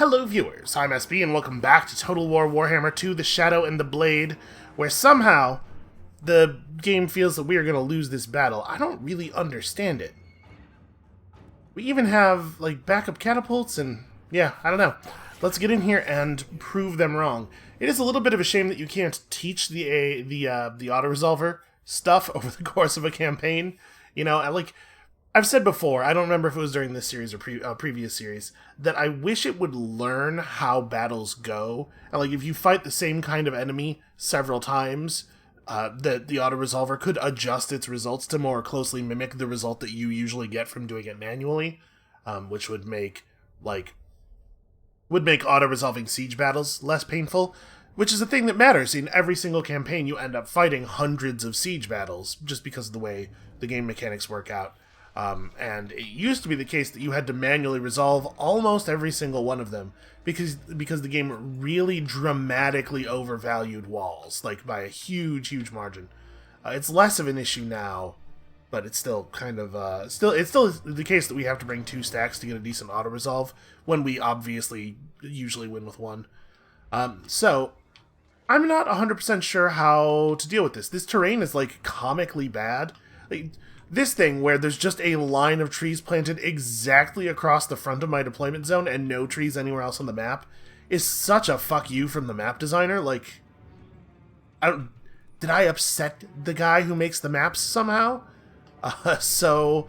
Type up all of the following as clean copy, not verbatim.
Hello viewers, I'm SB and welcome back to Total War Warhammer 2, The Shadow and the Blade, where somehow the game feels that we are going to lose this battle. I don't really understand it. We even have, like, backup catapults and, yeah, I don't know. Let's get in here and prove them wrong. It is a little bit of a shame that you can't teach the auto-resolver stuff over the course of a campaign. You know, I've said before, I don't remember if it was during this series or previous series, that I wish it would learn how battles go. And, like, if you fight the same kind of enemy several times, that the auto-resolver could adjust its results to more closely mimic the result that you usually get from doing it manually, which would make auto-resolving siege battles less painful, which is a thing that matters. In every single campaign, you end up fighting hundreds of siege battles just because of the way the game mechanics work out. And it used to be the case that you had to manually resolve almost every single one of them because the game really dramatically overvalued walls, like by a huge margin. It's less of an issue now, but it's still kind of it's still the case that we have to bring 2 stacks to get a decent auto resolve when we obviously usually win with 1. So I'm not 100% sure how to deal with this. This terrain is like comically bad. Like, this thing where there's just a line of trees planted exactly across the front of my deployment zone and no trees anywhere else on the map is such a fuck you from the map designer. Like, did I upset the guy who makes the maps somehow? So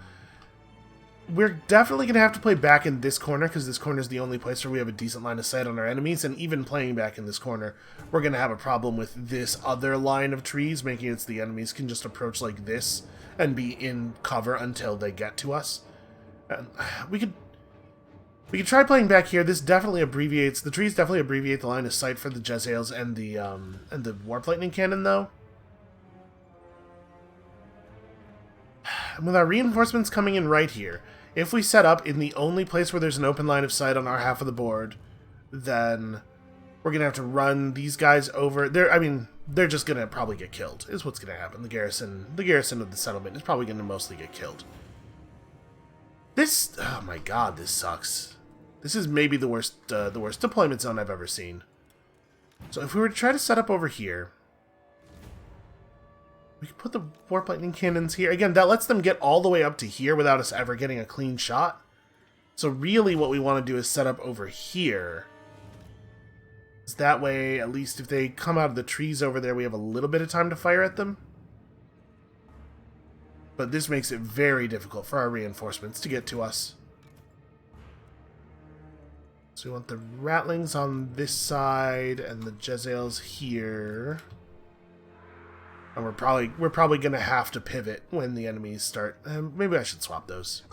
we're definitely going to have to play back in this corner because this corner is the only place where we have a decent line of sight on our enemies, and even playing back in this corner, we're going to have a problem with this other line of trees, making it so the enemies can just approach like this and be in cover until they get to us. We could try playing back here. This definitely abbreviates, the trees definitely abbreviate the line of sight for the Jezzails and the Warp Lightning Cannon, though. And with our reinforcements coming in right here, if we set up in the only place where there's an open line of sight on our half of the board, then we're going to have to run these guys over. They're just going to probably get killed, is what's going to happen. The garrison of the settlement is probably going to mostly get killed. Oh my god, this sucks. This is maybe the worst deployment zone I've ever seen. So if we were to try to set up over here, we could put the Warp Lightning Cannons here. Again, that lets them get all the way up to here without us ever getting a clean shot. So really what we want to do is set up over here. That way, at least if they come out of the trees over there, we have a little bit of time to fire at them. But this makes it very difficult for our reinforcements to get to us. So we want the Ratlings on this side and the Jezzails here. And we're probably going to have to pivot when the enemies start. Maybe I should swap those.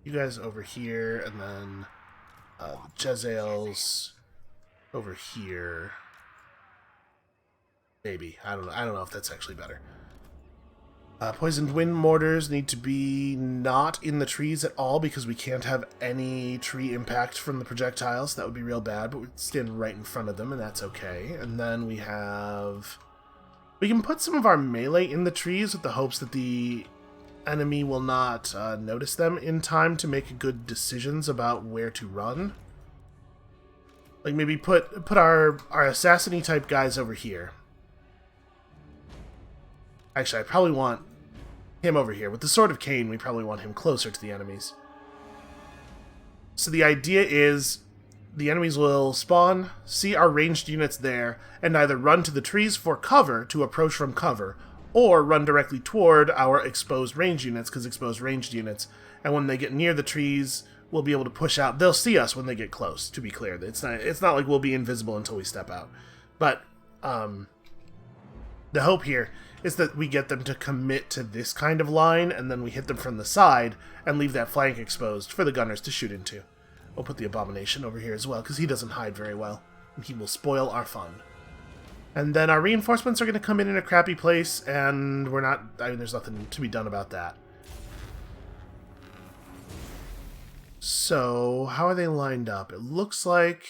You guys over here, and then Jezzails over here. Maybe. I don't know if that's actually better. Poisoned wind mortars need to be not in the trees at all because we can't have any tree impact from the projectiles. That would be real bad, but we stand right in front of them, and that's okay. And then we can put some of our melee in the trees with the hopes that the enemy will not notice them in time to make good decisions about where to run. Like, maybe put our assassin-y type guys over here. Actually, I probably want him over here. With the Sword of Cain, we probably want him closer to the enemies. So the idea is the enemies will spawn, see our ranged units there, and either run to the trees for cover to approach from cover, or run directly toward our exposed ranged units, because exposed ranged units, and when they get near the trees, we'll be able to push out. They'll see us when they get close, to be clear. It's not like we'll be invisible until we step out. But the hope here is that we get them to commit to this kind of line, and then we hit them from the side and leave that flank exposed for the gunners to shoot into. We'll put the Abomination over here as well, because he doesn't hide very well, and he will spoil our fun. And then our reinforcements are going to come in a crappy place, and there's nothing to be done about that. So, how are they lined up? It looks like...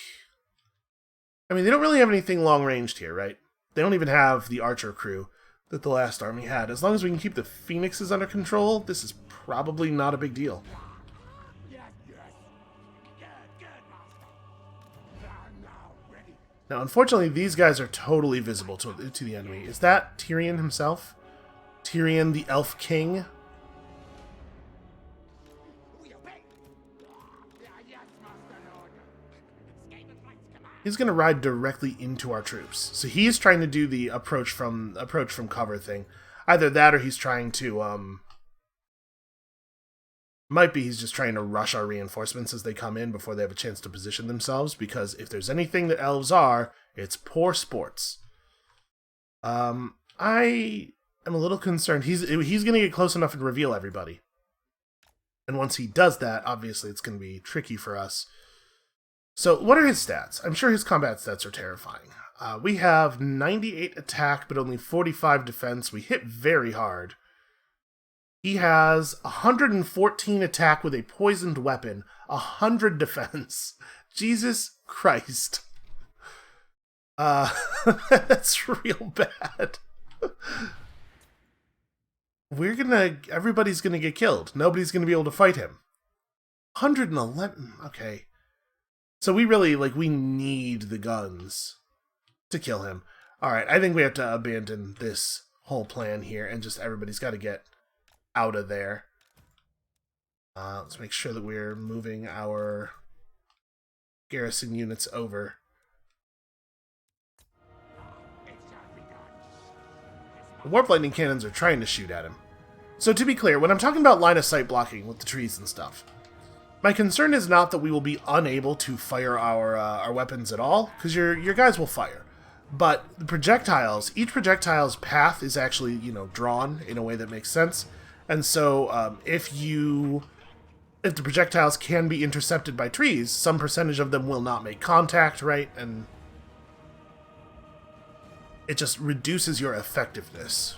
they don't really have anything long-ranged here, right? They don't even have the archer crew that the last army had. As long as we can keep the phoenixes under control, this is probably not a big deal. Now, unfortunately, these guys are totally visible to the enemy. Is that Tyrion himself? Tyrion, the Elf King? He's going to ride directly into our troops. So he's trying to do the approach from cover thing. Either that or he's trying to, might be he's just trying to rush our reinforcements as they come in before they have a chance to position themselves, because if there's anything that elves are, it's poor sports. I am a little concerned. He's going to get close enough and reveal everybody. And once he does that, obviously it's going to be tricky for us. So, what are his stats? I'm sure his combat stats are terrifying. We have 98 attack, but only 45 defense. We hit very hard. He has 114 attack with a poisoned weapon, 100 defense. Jesus Christ. That's real bad. Everybody's gonna get killed. Nobody's gonna be able to fight him. 111, okay. So we really, we need the guns to kill him. Alright, I think we have to abandon this whole plan here, and just everybody's got to get out of there. Let's make sure that we're moving our garrison units over. The warp lightning cannons are trying to shoot at him. So to be clear, when I'm talking about line of sight blocking with the trees and stuff, my concern is not that we will be unable to fire our weapons at all, because your guys will fire. But the projectiles, each projectile's path is actually, drawn in a way that makes sense. And so if the projectiles can be intercepted by trees, some percentage of them will not make contact, right? And it just reduces your effectiveness.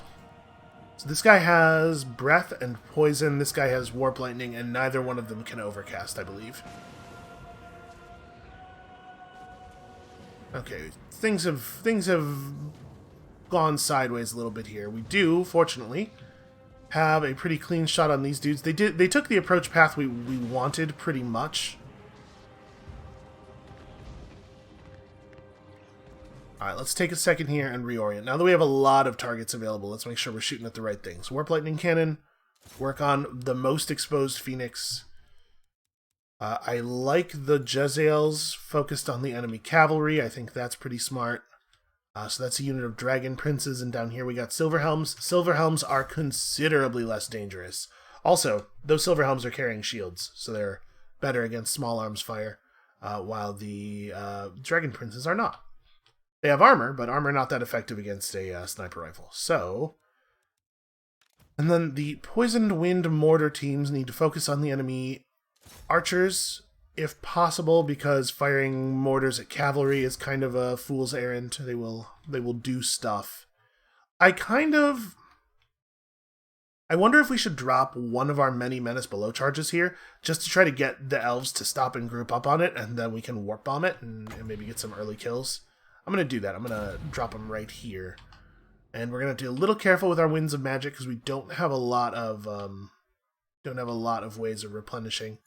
So this guy has breath and poison, this guy has warp lightning, and neither one of them can overcast, I believe. Okay, things have gone sideways a little bit here. We do, fortunately, have a pretty clean shot on these dudes. They took the approach path we wanted pretty much. Alright, let's take a second here and reorient. Now that we have a lot of targets available, let's make sure we're shooting at the right things. Warp Lightning Cannon, work on the most exposed Phoenix. I like the Jezzails focused on the enemy cavalry. I think that's pretty smart. So that's a unit of Dragon Princes, and down here we got Silverhelms. Silverhelms are considerably less dangerous. Also, those Silverhelms are carrying shields, so they're better against small arms fire, while the Dragon Princes are not. They have armor, but armor not that effective against a sniper rifle. So, and then the Poisoned Wind Mortar teams need to focus on the enemy archers, if possible, because firing mortars at cavalry is kind of a fool's errand. They will do stuff. I wonder if we should drop one of our many Menace Below charges here, just to try to get the elves to stop and group up on it, and then we can warp bomb it and maybe get some early kills. I'm going to do that. I'm going to drop them right here. And we're going to have to be a little careful with our Winds of Magic, because we don't have a lot of ways of replenishing.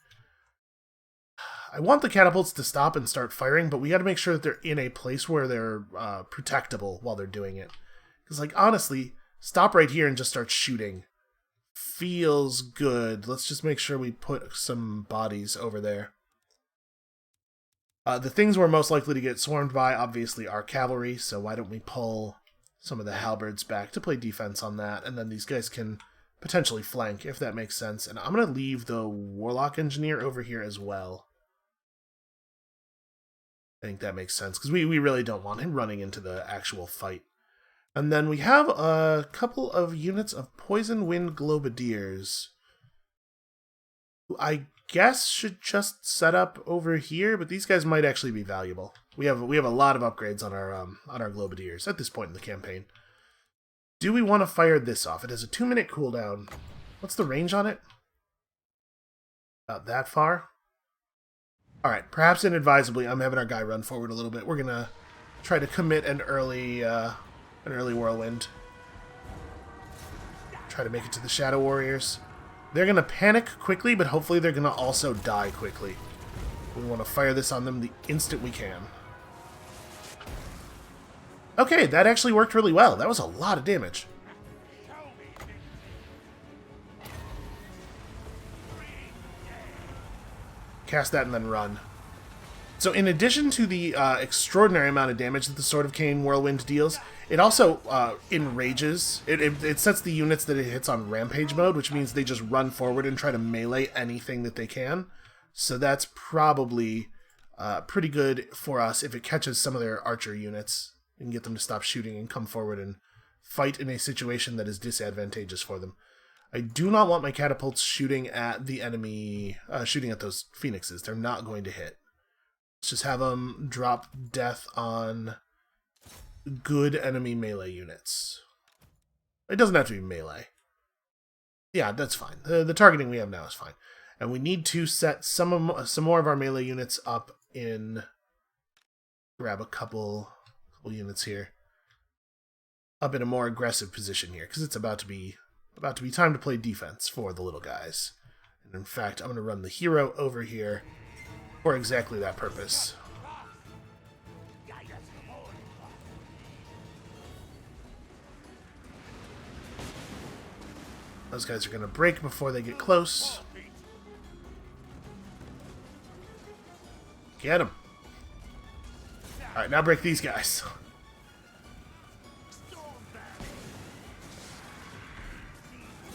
I want the catapults to stop and start firing, but we got to make sure that they're in a place where they're protectable while they're doing it. Because, honestly, stop right here and just start shooting. Feels good. Let's just make sure we put some bodies over there. The things we're most likely to get swarmed by, obviously, are cavalry, so why don't we pull some of the halberds back to play defense on that, and then these guys can potentially flank, if that makes sense. And I'm going to leave the Warlock Engineer over here as well. I think that makes sense, because we really don't want him running into the actual fight. And then we have a couple of units of Poison Wind Globadiers, who I guess should just set up over here, but these guys might actually be valuable. We have a lot of upgrades on our Globadiers at this point in the campaign. Do we want to fire this off? It has a 2-minute cooldown. What's the range on it? About that far? Alright, perhaps inadvisably, I'm having our guy run forward a little bit. We're gonna try to commit an early whirlwind. Try to make it to the Shadow Warriors. They're going to panic quickly, but hopefully they're going to also die quickly. We want to fire this on them the instant we can. Okay, that actually worked really well. That was a lot of damage. Cast that and then run. So in addition to the extraordinary amount of damage that the Sword of Cain Whirlwind deals, it also enrages. It sets the units that it hits on Rampage mode, which means they just run forward and try to melee anything that they can. So that's probably pretty good for us if it catches some of their archer units and get them to stop shooting and come forward and fight in a situation that is disadvantageous for them. I do not want my catapults shooting at the enemy, shooting at those phoenixes. They're not going to hit. Let's just have them drop death on good enemy melee units. It doesn't have to be melee. Yeah, that's fine. The targeting we have now is fine. And we need to set some more of our melee units up in... Grab a couple units here. Up in a more aggressive position here, because it's about to be time to play defense for the little guys. And in fact, I'm going to run the hero over here for exactly that purpose. Those guys are going to break before they get close. Get them. Alright, now break these guys.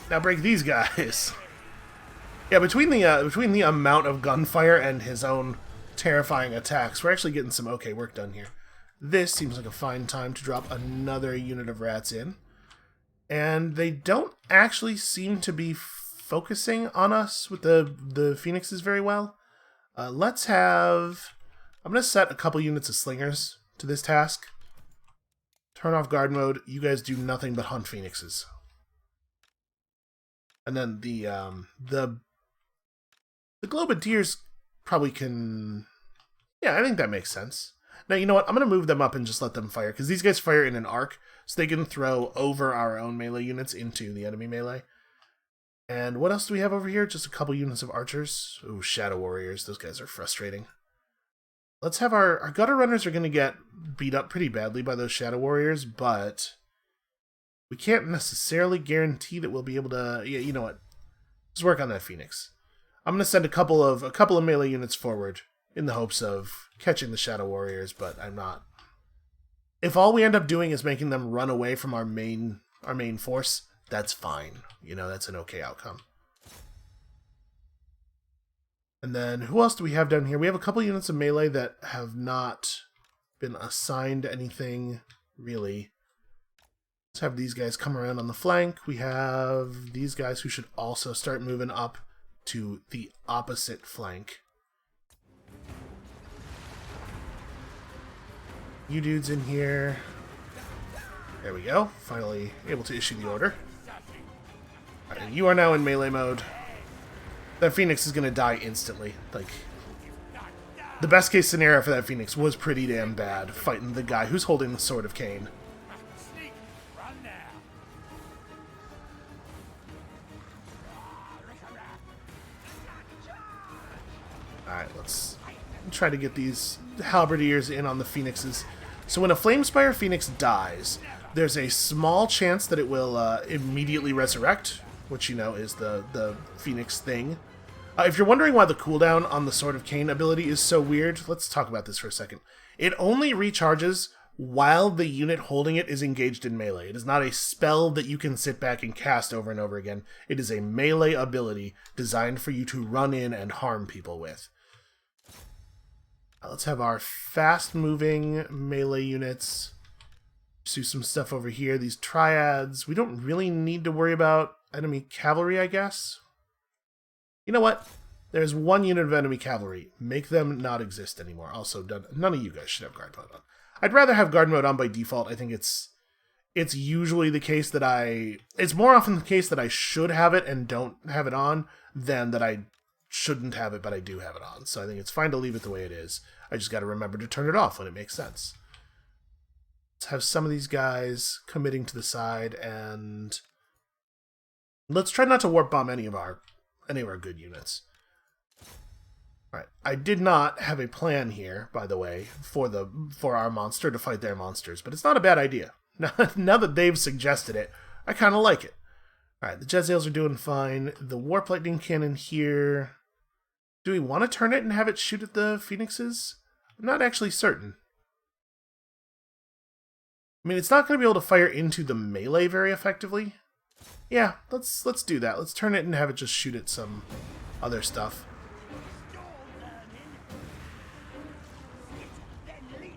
Now break these guys. Yeah, between the amount of gunfire and his own terrifying attacks, we're actually getting some okay work done here. This seems like a fine time to drop another unit of rats in. And they don't actually seem to be focusing on us with the phoenixes very well. Let's have... I'm going to set a couple units of slingers to this task. Turn off guard mode. You guys do nothing but hunt phoenixes. And then the Globadiers probably can... Yeah, I think that makes sense. Now, you know what? I'm going to move them up and just let them fire, because these guys fire in an arc, so they can throw over our own melee units into the enemy melee. And what else do we have over here? Just a couple units of archers. Ooh, Shadow Warriors. Those guys are frustrating. Let's have our gutter runners are going to get beat up pretty badly by those Shadow Warriors, but we can't necessarily guarantee that we'll be able to... Yeah, you know what? Let's work on that Phoenix. I'm going to send a couple of melee units forward in the hopes of catching the Shadow Warriors, but I'm not. If all we end up doing is making them run away from our main force, that's fine. You know, that's an okay outcome. And then, who else do we have down here? We have a couple units of melee that have not been assigned anything, really. Let's have these guys come around on the flank. We have these guys who should also start moving up to the opposite flank. You dudes in here. There we go. Finally able to issue the order. Alright, you are now in melee mode. That Phoenix is going to die instantly. Like, the best case scenario for that Phoenix was pretty damn bad, fighting the guy who's holding the Sword of Cain. Alright, let's try to get these halberdiers in on the Phoenixes. So when a Flamespire Phoenix dies, there's a small chance that it will immediately resurrect, which, you know, is the Phoenix thing. If you're wondering why the cooldown on the Sword of Cain ability is so weird, let's talk about this for a second. It only recharges while the unit holding it is engaged in melee. It is not a spell that you can sit back and cast over and over again. It is a melee ability designed for you to run in and harm people with. Let's have our fast-moving melee units do some stuff over here. These triads, we don't really need to worry about enemy cavalry, I guess. You know what? There's one unit of enemy cavalry. Make them not exist anymore. Also, none of you guys should have guard mode on. I'd rather have guard mode on by default. I think it's usually the case that it's more often the case that I should have it and don't have it on than that I shouldn't have it but I do have it on. So I think it's fine to leave it the way it is. I just got to remember to turn it off when it makes sense. Let's have some of these guys committing to the side, and let's try not to warp bomb any of our good units. Alright, I did not have a plan here, by the way, for our monster to fight their monsters, but it's not a bad idea. Now that they've suggested it, I kind of like it. Alright, the Jezzails are doing fine. The Warp Lightning Cannon here... Do we want to turn it and have it shoot at the Phoenixes? I'm not actually certain. I mean, it's not going to be able to fire into the melee very effectively. Yeah, let's do that. Let's turn it and have it just shoot at some other stuff.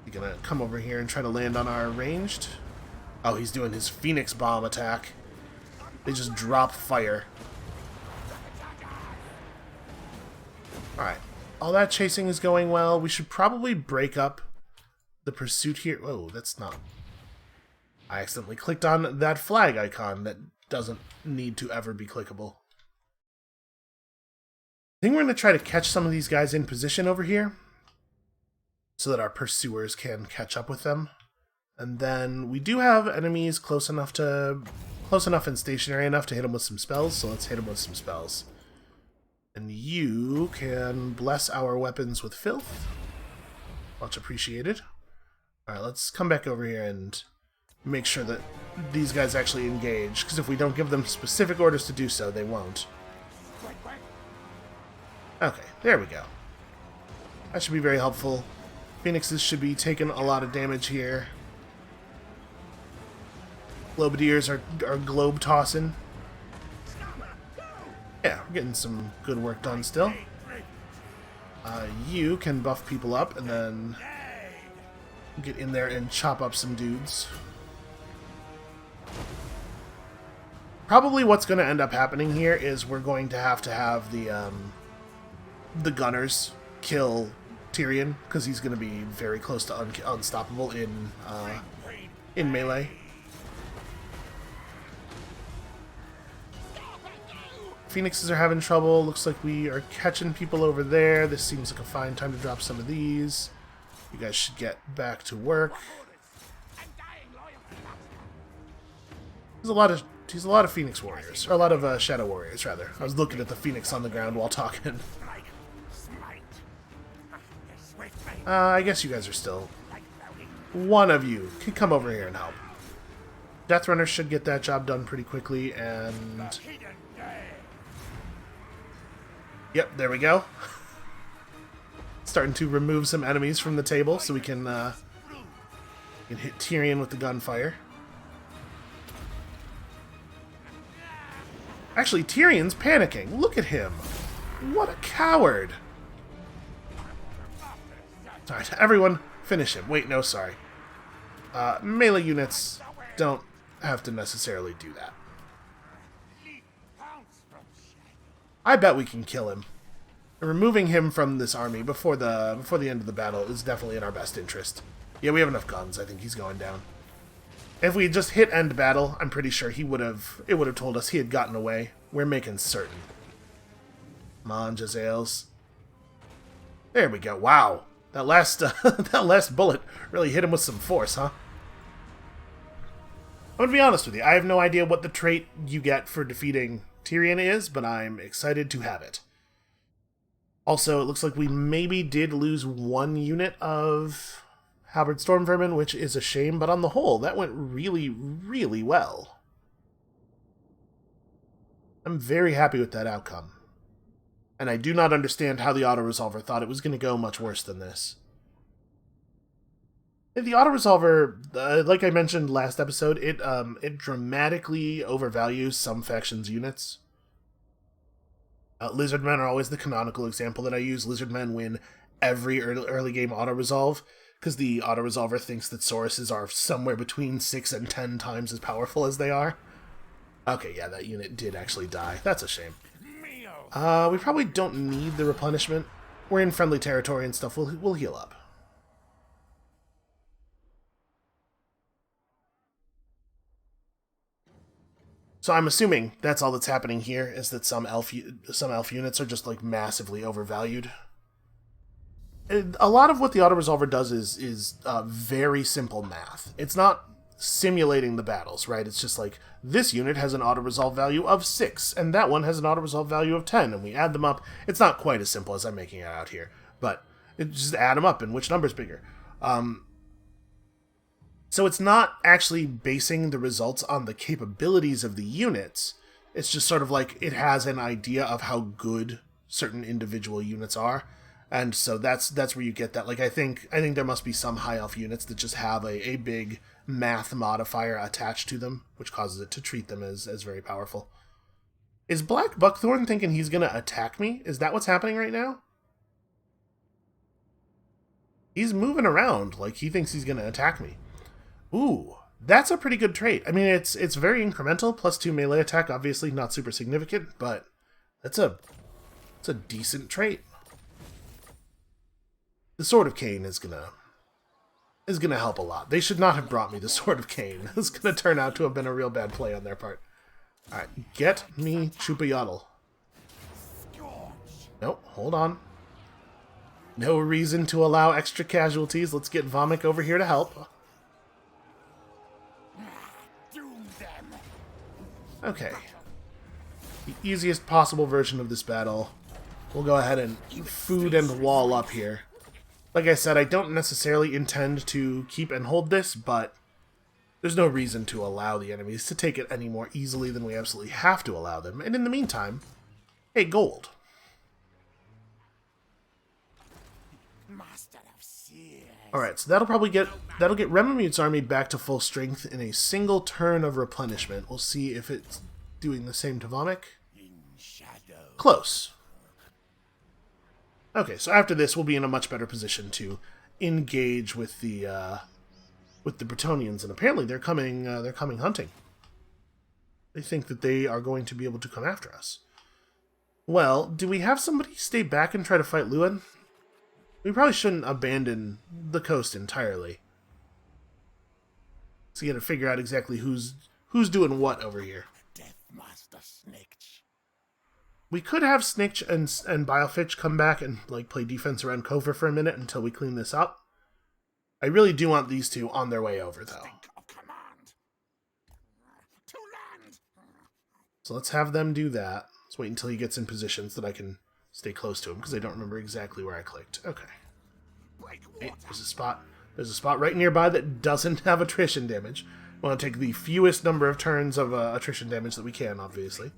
You're going to come over here and try to land on our ranged? Oh, he's doing his Phoenix Bomb attack. They just drop fire. Alright, all that chasing is going well. We should probably break up the pursuit here. Whoa, that's not... I accidentally clicked on that flag icon that doesn't need to ever be clickable. I think we're going to try to catch some of these guys in position over here so that our pursuers can catch up with them. And then we do have enemies close enough and stationary enough to hit them with some spells, so let's hit them with some spells. And you can bless our weapons with filth. Much appreciated. Alright, let's come back over here and make sure that these guys actually engage, because if we don't give them specific orders to do so, they won't. Okay, there we go. That should be very helpful. Phoenixes should be taking a lot of damage here. Globadiers are globe tossing. Yeah, we're getting some good work done still. You can buff people up and then get in there and chop up some dudes. Probably what's going to end up happening here is we're going to have the gunners kill Tyrion, because he's going to be very close to unstoppable in melee. Phoenixes are having trouble. Looks like we are catching people over there. This seems like a fine time to drop some of these. You guys should get back to work. There's a lot of Phoenix warriors, or a lot of Shadow warriors rather. I was looking at the Phoenix on the ground while talking. I guess you guys are still... One of you can come over here and help. Deathrunner should get that job done pretty quickly, and... Yep, there we go. Starting to remove some enemies from the table so we can hit Tyrion with the gunfire. Actually, Tyrion's panicking. Look at him. What a coward. Alright, everyone, finish him. Wait, no, sorry. Melee units don't have to necessarily do that. I bet we can kill him. Removing him from this army before the end of the battle is definitely in our best interest. Yeah, we have enough guns. I think he's going down. If we just hit end battle, I'm pretty sure it would have told us he had gotten away. We're making certain. Come on, Jezzails. There we go. Wow, that last that last bullet really hit him with some force, huh? I'm gonna be honest with you. I have no idea what the trait you get for defeating Tyrion is, but I'm excited to have it. Also, it looks like we maybe did lose one unit of Halberd Stormvermin, which is a shame, but on the whole, that went really, really well. I'm very happy with that outcome. And I do not understand how the autoresolver thought it was going to go much worse than this. The autoresolver, like I mentioned last episode, it dramatically overvalues some factions' units. Lizardmen are always the canonical example that I use. Lizardmen win every early game autoresolve, because the autoresolver thinks that Sauruses are somewhere between 6 and 10 times as powerful as they are. Okay, yeah, that unit did actually die. That's a shame. We probably don't need the replenishment. We're in friendly territory and stuff. We'll heal up. So I'm assuming that's all that's happening here, is that some elf units are just like massively overvalued. A lot of what the autoresolver does is very simple math. It's not simulating the battles, right? It's just like, this unit has an auto-resolve value of 6, and that one has an auto-resolve value of 10, and we add them up. It's not quite as simple as I'm making it out here, but just add them up, and which number's bigger? So it's not actually basing the results on the capabilities of the units. It's just sort of like, it has an idea of how good certain individual units are. And so that's where you get that. Like, I think there must be some high elf units that just have a big math modifier attached to them, which causes it to treat them as very powerful. Is Black Buckthorn thinking he's going to attack me? Is that what's happening right now? He's moving around like he thinks he's going to attack me. Ooh, that's a pretty good trait. I mean, it's very incremental. +2 melee attack, obviously not super significant, but it's a decent trait. The Sword of Cain is gonna help a lot. They should not have brought me the Sword of Cain. It's gonna turn out to have been a real bad play on their part. Alright, get me Chupa Nope, hold on. No reason to allow extra casualties. Let's get Vomik over here to help. Okay. The easiest possible version of this battle. We'll go ahead and food and wall up here. Like I said, I don't necessarily intend to keep and hold this, but there's no reason to allow the enemies to take it any more easily than we absolutely have to allow them. And in the meantime, hey, gold. Alright, so that'll get Remamute's army back to full strength in a single turn of replenishment. We'll see if it's doing the same to Vomik. Close. Okay, so after this, we'll be in a much better position to engage with the Bretonnians, and apparently they're coming hunting. They think that they are going to be able to come after us. Well, do we have somebody stay back and try to fight Luan? We probably shouldn't abandon the coast entirely. So you gotta figure out exactly who's doing what over here. We could have Snitch and Bilefitch come back and like play defense around Kofor for a minute until we clean this up. I really do want these two on their way over, though. So let's have them do that. Let's wait until he gets in position so that I can stay close to him, because I don't remember exactly where I clicked. Okay. Hey, there's a spot right nearby that doesn't have attrition damage. We want to take the fewest number of turns of attrition damage that we can, obviously.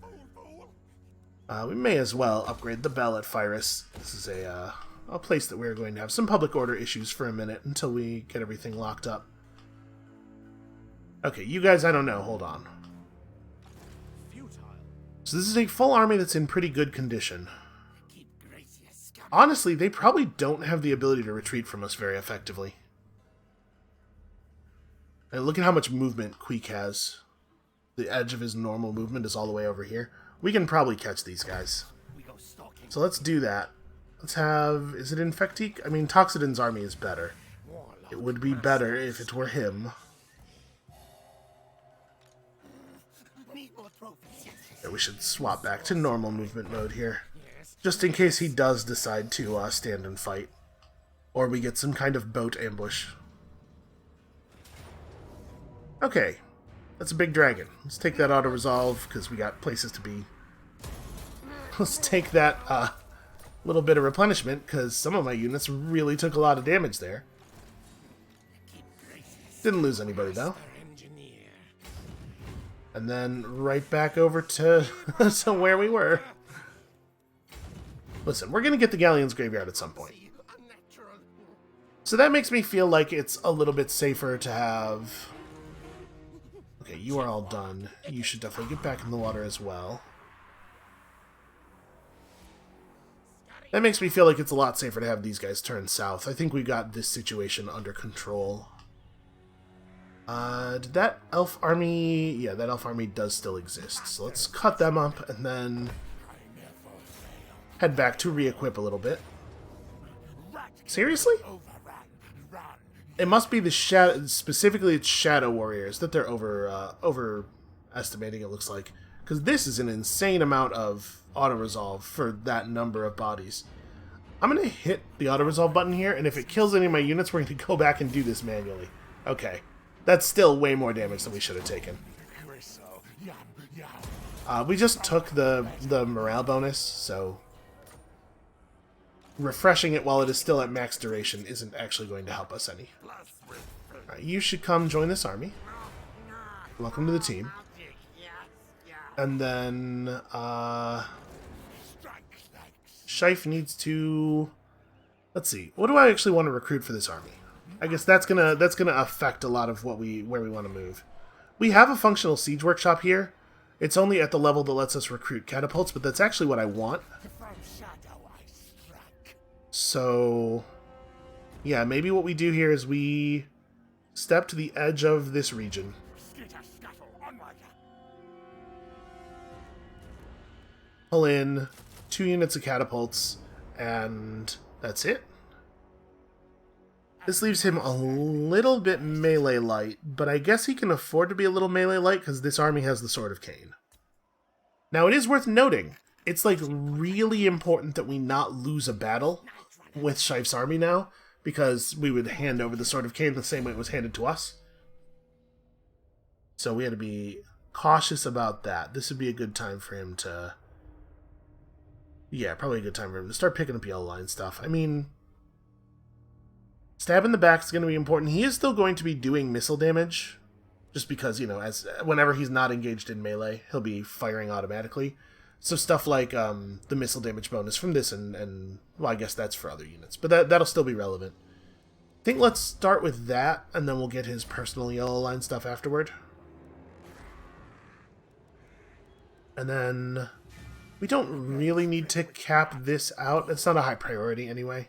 We may as well upgrade the bell at Phyrus. This is a place that we're going to have some public order issues for a minute until we get everything locked up. Okay, you guys, I don't know. Hold on. So this is a full army that's in pretty good condition. Honestly, they probably don't have the ability to retreat from us very effectively. And look at how much movement Queek has. The edge of his normal movement is all the way over here. We can probably catch these guys. So let's do that. Let's have... Is it Infectique? I mean, Toxodon's army is better. It would be better if it were him. Yeah, we should swap back to normal movement mode here. Just in case he does decide to stand and fight. Or we get some kind of boat ambush. Okay. That's a big dragon. Let's take that auto-resolve, because we got places to be. Let's take that little bit of replenishment, because some of my units really took a lot of damage there. Didn't lose anybody, though. And then right back over to, to where we were. Listen, we're going to get the Galleon's Graveyard at some point. So that makes me feel like it's a little bit safer to have... Okay, you are all done. You should definitely get back in the water as well. That makes me feel like it's a lot safer to have these guys turn south. I think we got this situation under control. Did that elf army... Yeah, that elf army does still exist. So let's cut them up and then head back to re-equip a little bit. Seriously? It must be the shadow, specifically it's Shadow Warriors that they're overestimating, it looks like. Because this is an insane amount of auto-resolve for that number of bodies. I'm going to hit the auto-resolve button here, and if it kills any of my units, we're going to go back and do this manually. Okay. That's still way more damage than we should have taken. We just took the morale bonus, so refreshing it while it is still at max duration isn't actually going to help us any. Right, you should come join this army. Welcome to the team. And then Scheif needs to... Let's see. What do I actually want to recruit for this army? I guess that's gonna affect a lot of where we want to move. We have a functional siege workshop here. It's only at the level that lets us recruit catapults, but that's actually what I want. So, yeah, maybe what we do here is we step to the edge of this region. Pull in 2 units of catapults, and that's it. This leaves him a little bit melee light, but I guess he can afford to be a little melee light because this army has the Sword of Cain. Now, it is worth noting, it's like really important that we not lose a battle with Scheif's army now, because we would hand over the Sword of Cain the same way it was handed to us. So we had to be cautious about that. This would be a good time for him to... Yeah, probably a good time for him to start picking up yellow line stuff. I mean... Stab in the back is going to be important. He is still going to be doing missile damage, just because, you know, whenever he's not engaged in melee, he'll be firing automatically. So stuff like the missile damage bonus from this, and well, I guess that's for other units, but that'll still be relevant. I think let's start with that, and then we'll get his personal yellow line stuff afterward. And then we don't really need to cap this out. It's not a high priority anyway.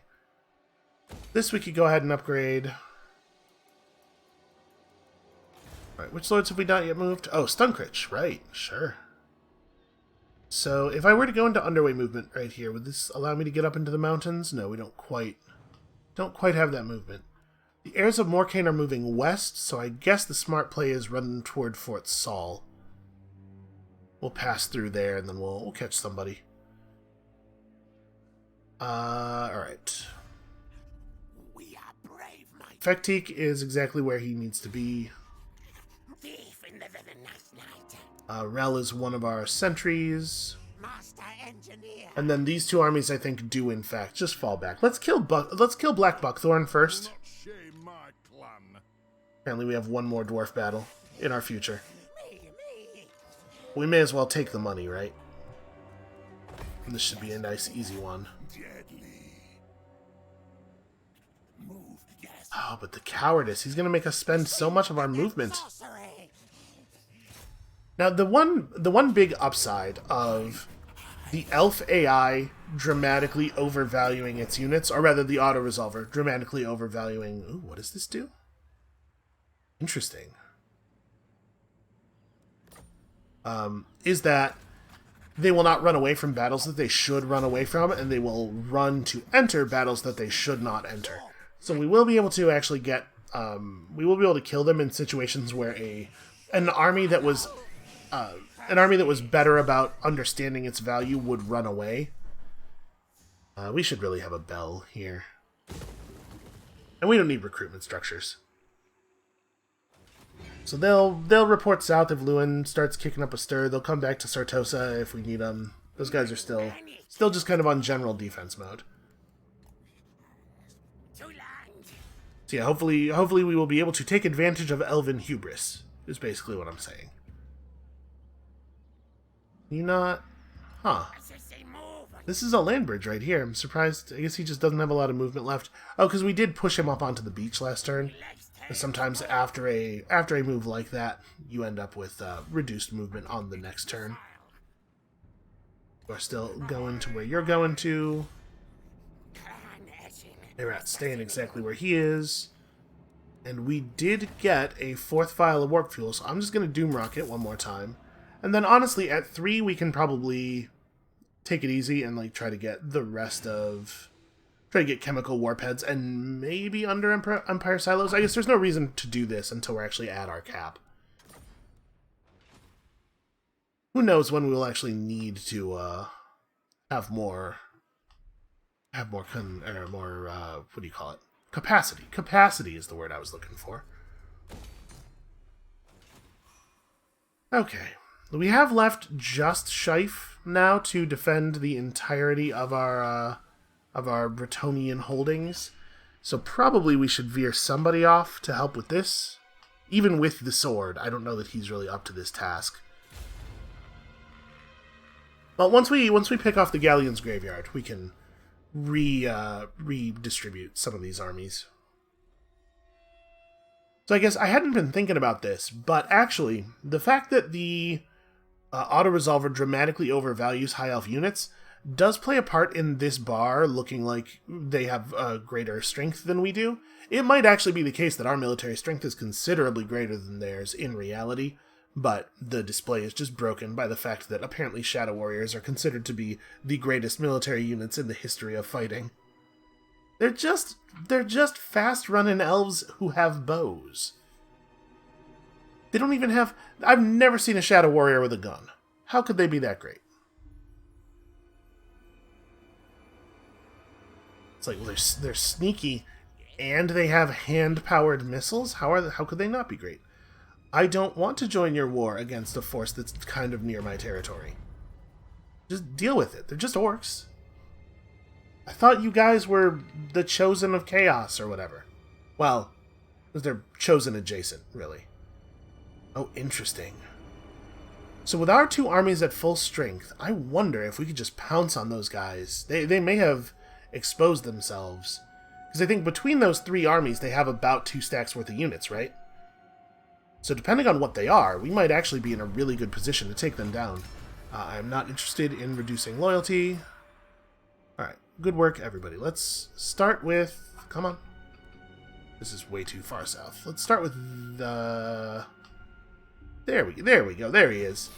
This we could go ahead and upgrade. Alright, which lords have we not yet moved? Oh, Stunkrich, right, sure. So, if I were to go into underway movement right here, would this allow me to get up into the mountains? No, we don't quite have that movement. The heirs of Morcane are moving west, so I guess the smart play is running toward Fort Saul. We'll pass through there, and then we'll catch somebody. Alright. Fektik is exactly where he needs to be. Rel is one of our sentries. And then these 2 armies, I think, do in fact just fall back. Let's kill Black Buckthorn first. Apparently we have one more dwarf battle in our future. We may as well take the money, right? And this should be a nice, easy one. Oh, but the cowardice. He's going to make us spend so much of our movement. Now, the one big upside of the elf AI dramatically overvaluing its units, or rather the auto-resolver dramatically overvaluing... Ooh, what does this do? Interesting. Is that they will not run away from battles that they should run away from, and they will run to enter battles that they should not enter. So we will be able to actually get, we will be able to kill them in situations where an army that was better about understanding its value would run away. We should really have a bell here. And we don't need recruitment structures. So they'll report south if Lewin starts kicking up a stir. They'll come back to Sartosa if we need them. Those guys are still just kind of on general defense mode. So yeah, hopefully we will be able to take advantage of Elven hubris, is basically what I'm saying. You not... Huh. This is a land bridge right here. I'm surprised. I guess he just doesn't have a lot of movement left. Oh, because we did push him up onto the beach last turn. Sometimes after a move like that, you end up with reduced movement on the next turn. We're still going to where you're going to. They're at staying exactly where he is. And we did get a 4th vial of warp fuel, so I'm just going to Doom Rocket one more time. And then honestly, at 3 we can probably take it easy and like try to get the rest of... Try to get chemical warp heads and maybe under Empire Silos. I guess there's no reason to do this until we're actually at our cap. Who knows when we'll actually need to have more... what do you call it? Capacity. Capacity is the word I was looking for. Okay. We have left just Scheif now to defend the entirety of our Bretonnian holdings. So probably we should veer somebody off to help with this. Even with the sword, I don't know that he's really up to this task. But once we pick off the Galleon's Graveyard, we can redistribute some of these armies. So I guess I hadn't been thinking about this, but actually, the fact that the auto-resolver dramatically overvalues high elf units does play a part in this bar looking like they have greater strength than we do. It might actually be the case that our military strength is considerably greater than theirs in reality, but the display is just broken by the fact that apparently Shadow Warriors are considered to be the greatest military units in the history of fighting. They're just fast-running elves who have bows. They don't even have... I've never seen a Shadow Warrior with a gun. How could they be that great? It's like, well, they're sneaky, and they have hand-powered missiles? How could they not be great? I don't want to join your war against a force that's kind of near my territory. Just deal with it. They're just orcs. I thought you guys were the chosen of chaos or whatever. Well, they're chosen adjacent, really. Oh, interesting. So with our two armies at full strength, I wonder if we could just pounce on those guys. They may have exposed themselves. Because I think between those three armies, they have about 2 stacks worth of units, right? So depending on what they are, we might actually be in a really good position to take them down. I'm not interested in reducing loyalty. Alright, good work, everybody. Let's start with... Come on. This is way too far south. Let's start with the... There we go. There he is.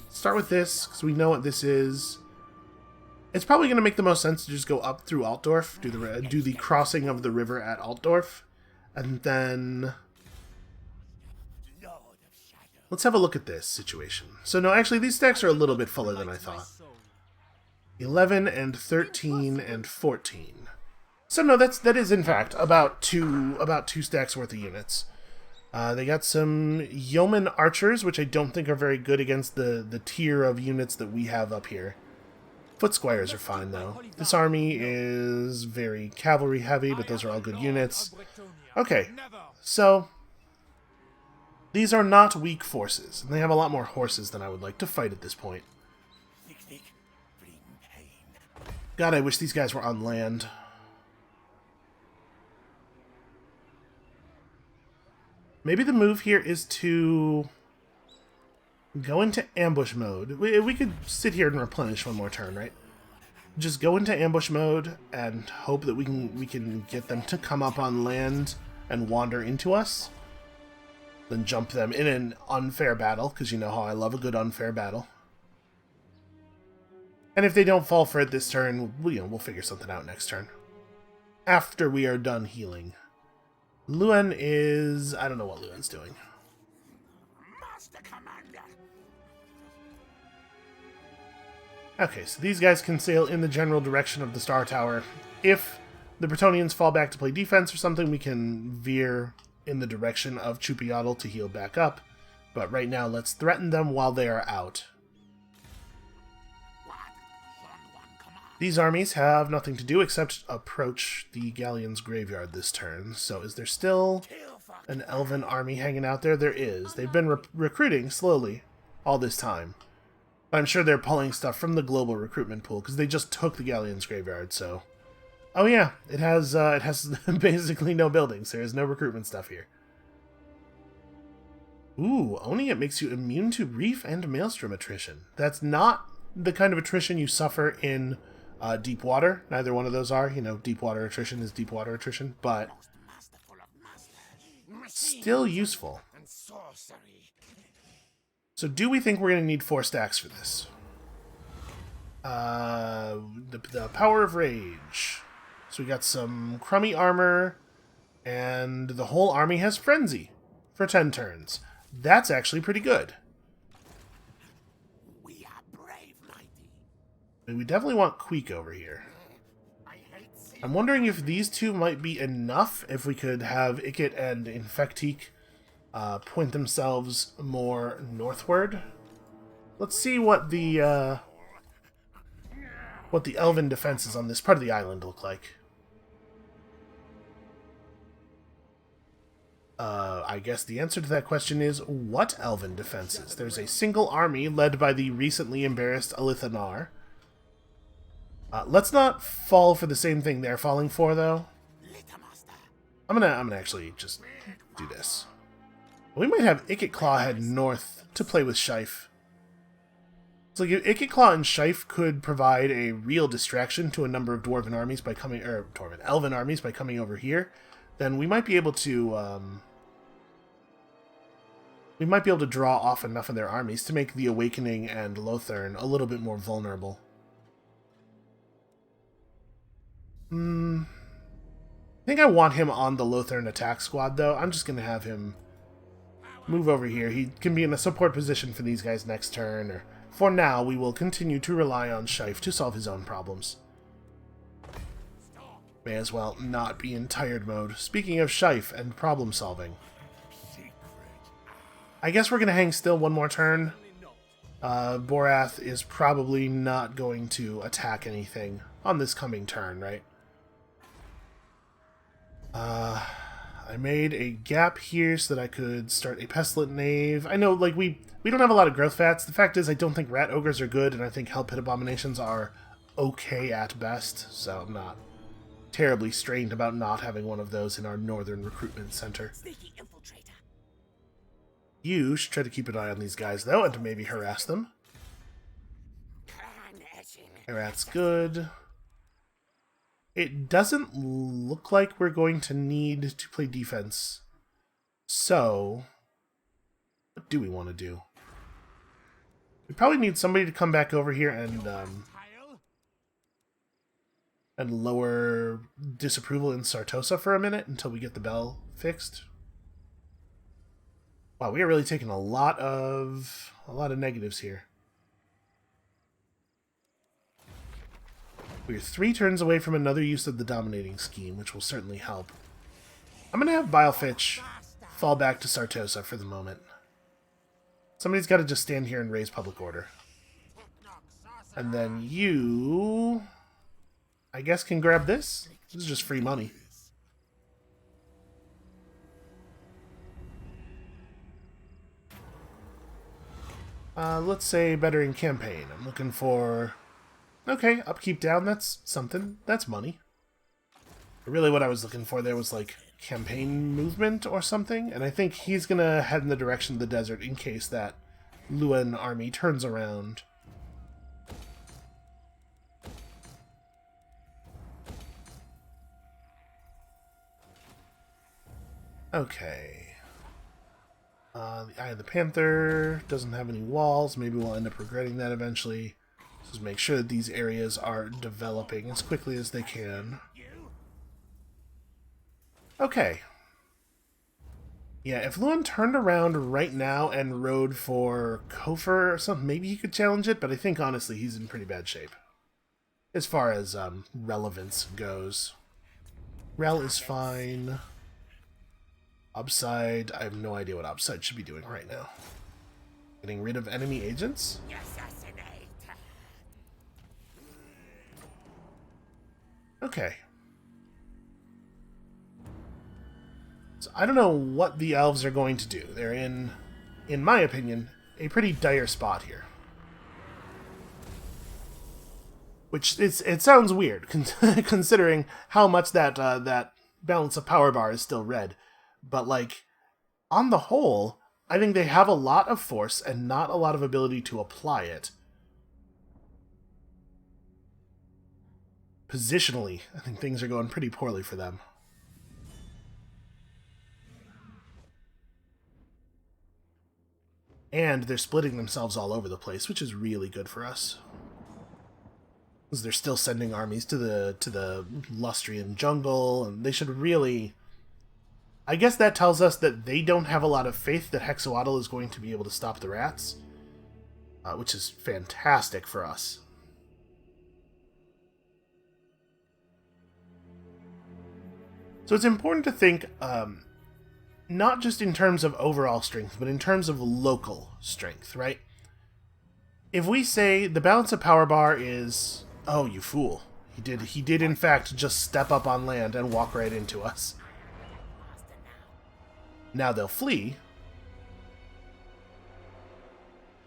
Start with this, because we know what this is. It's probably going to make the most sense to just go up through Altdorf, do the crossing of the river at Altdorf, and then... Let's have a look at this situation. So no, actually, these stacks are a little bit fuller than I thought. 11 and 13 and 14. So no, that is in fact about two stacks worth of units. They got some yeoman archers, which I don't think are very good against the tier of units that we have up here. Foot squires are fine though. This army is very cavalry heavy, but those are all good units. Okay, so these are not weak forces, and they have a lot more horses than I would like to fight at this point. God, I wish these guys were on land. Maybe the move here is to go into ambush mode. We could sit here and replenish one more turn, right? Just go into ambush mode and hope that we can get them to come up on land and wander into us. Then jump them in an unfair battle, because you know how I love a good unfair battle. And if they don't fall for it this turn, we'll figure something out next turn. After we are done healing. Luen is... I don't know what Luen's doing. Master Commander. Okay, so these guys can sail in the general direction of the Star Tower. If the Bretonnians fall back to play defense or something, we can veer in the direction of Chupiatl to heal back up. But right now, let's threaten them while they are out. These armies have nothing to do except approach the Galleon's Graveyard this turn. So is there still an Elven army hanging out there? There is. They've been recruiting slowly all this time. But I'm sure they're pulling stuff from the global recruitment pool because they just took the Galleon's Graveyard, so... Oh yeah, it has basically no buildings. There is no recruitment stuff here. Ooh, owning it makes you immune to reef and maelstrom attrition. That's not the kind of attrition you suffer in deep water. Neither one of those are. You know, deep water attrition is deep water attrition, but still useful. So do we think we're going to need 4 stacks for this? The Power of Rage. So we got some crummy armor, and the whole army has Frenzy for 10 turns. That's actually pretty good. We are brave, mighty. We definitely want Queek over here. I'm wondering if these two might be enough, if we could have Ikit and Infectique point themselves more northward. Let's see what the Elven defenses on this part of the island look like. I guess the answer to that question is, what Elven defenses? There's a single army led by the recently embarrassed Alithanar. Let's not fall for the same thing they're falling for, though. I'm gonna actually just do this. We might have Ikit head north to play with Shife. It's like if Ikit and Shife could provide a real distraction to a number of Elven armies by coming over here, then we might be able to draw off enough of their armies to make the Awakening and Lothern a little bit more vulnerable. I think I want him on the Lothern attack squad, though. I'm just going to have him move over here. He can be in a support position for these guys next turn, or for now, we will continue to rely on Shife to solve his own problems. May as well not be in tired mode. Speaking of Shife and problem solving, I guess we're going to hang still one more turn. Borath is probably not going to attack anything on this coming turn, right? I made a gap here so that I could start a Pestilent Knave. I know, like, we don't have a lot of growth fats. The fact is, I don't think Rat Ogres are good, and I think Hell Pit Abominations are okay at best, so I'm not terribly strained about not having one of those in our northern recruitment center. You should try to keep an eye on these guys, though, and to maybe harass them. Rat's good. It doesn't look like we're going to need to play defense. So, what do we want to do? We probably need somebody to come back over here and lower disapproval in Sartosa for a minute until we get the bell fixed. Wow, we are really taking a lot of negatives here. We're 3 turns away from another use of the dominating scheme, which will certainly help. I'm going to have Bilefitch fall back to Sartosa for the moment. Somebody's got to just stand here and raise public order. And then you, I guess, can grab this. This is just free money. Let's say better in campaign. I'm looking for... Okay, upkeep down, that's something. That's money. Really what I was looking for there was, like, campaign movement or something, and I think he's gonna head in the direction of the desert in case that Luan army turns around. Okay. The Eye of the Panther doesn't have any walls. Maybe we'll end up regretting that eventually. Just make sure that these areas are developing as quickly as they can. Okay. Yeah, if Luan turned around right now and rode for Kofor or something, maybe he could challenge it, but I think, honestly, he's in pretty bad shape. As far as relevance goes. Rel is fine. Upside, I have no idea what Upside should be doing right now. Getting rid of enemy agents? Okay. So I don't know what the elves are going to do. They're in my opinion, a pretty dire spot here. Which, it sounds weird, considering how much that balance of power bar is still red. But, like, on the whole, I think they have a lot of force and not a lot of ability to apply it. Positionally, I think things are going pretty poorly for them. And they're splitting themselves all over the place, which is really good for us. Because they're still sending armies to the Lustrian jungle, and they should really... I guess that tells us that they don't have a lot of faith that Hexawaddle is going to be able to stop the rats, which is fantastic for us. So it's important to think not just in terms of overall strength, but in terms of local strength, right? If we say the balance of power bar is... Oh, you fool. He did in fact just step up on land and walk right into us. Now they'll flee.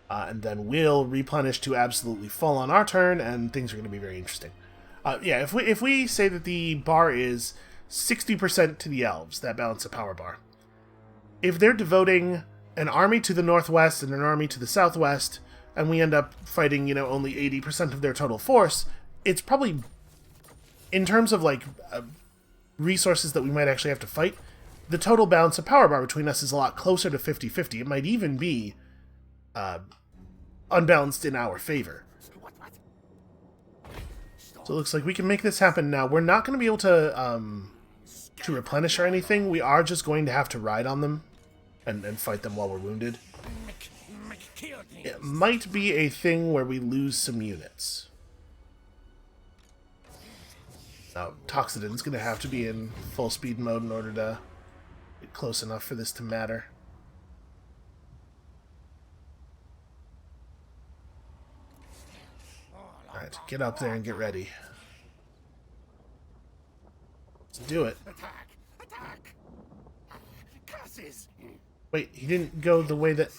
And then we'll replenish to absolutely full on our turn, and things are going to be very interesting. Yeah, if we say that the bar is 60% to the elves, that balance of power bar, if they're devoting an army to the northwest and an army to the southwest, and we end up fighting, only 80% of their total force, it's probably, in terms of, resources that we might actually have to fight, the total balance of power bar between us is a lot closer to 50-50. It might even be unbalanced in our favor. So it looks like we can make this happen now. We're not going to be able to replenish or anything. We are just going to have to ride on them and fight them while we're wounded. It might be a thing where we lose some units. Now, Toxidon's going to have to be in full speed mode in order to get close enough for this to matter. Alright, get up there and get ready. Let's do it. Attack! Curses! Wait, he didn't go the way that...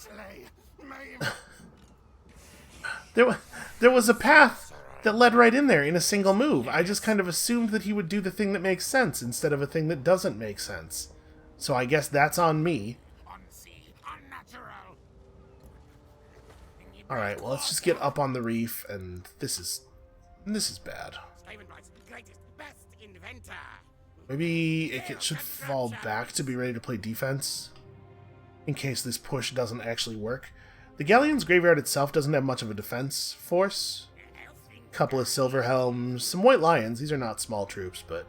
There was a path that led right in there in a single move. I just kind of assumed that he would do the thing that makes sense instead of a thing that doesn't make sense. So I guess that's on me. Alright, well, let's just get up on the reef, and this is bad. Maybe it should fall back to be ready to play defense, in case this push doesn't actually work. The Galleon's graveyard itself doesn't have much of a defense force. A couple of Silver Helms, some White Lions. These are not small troops, but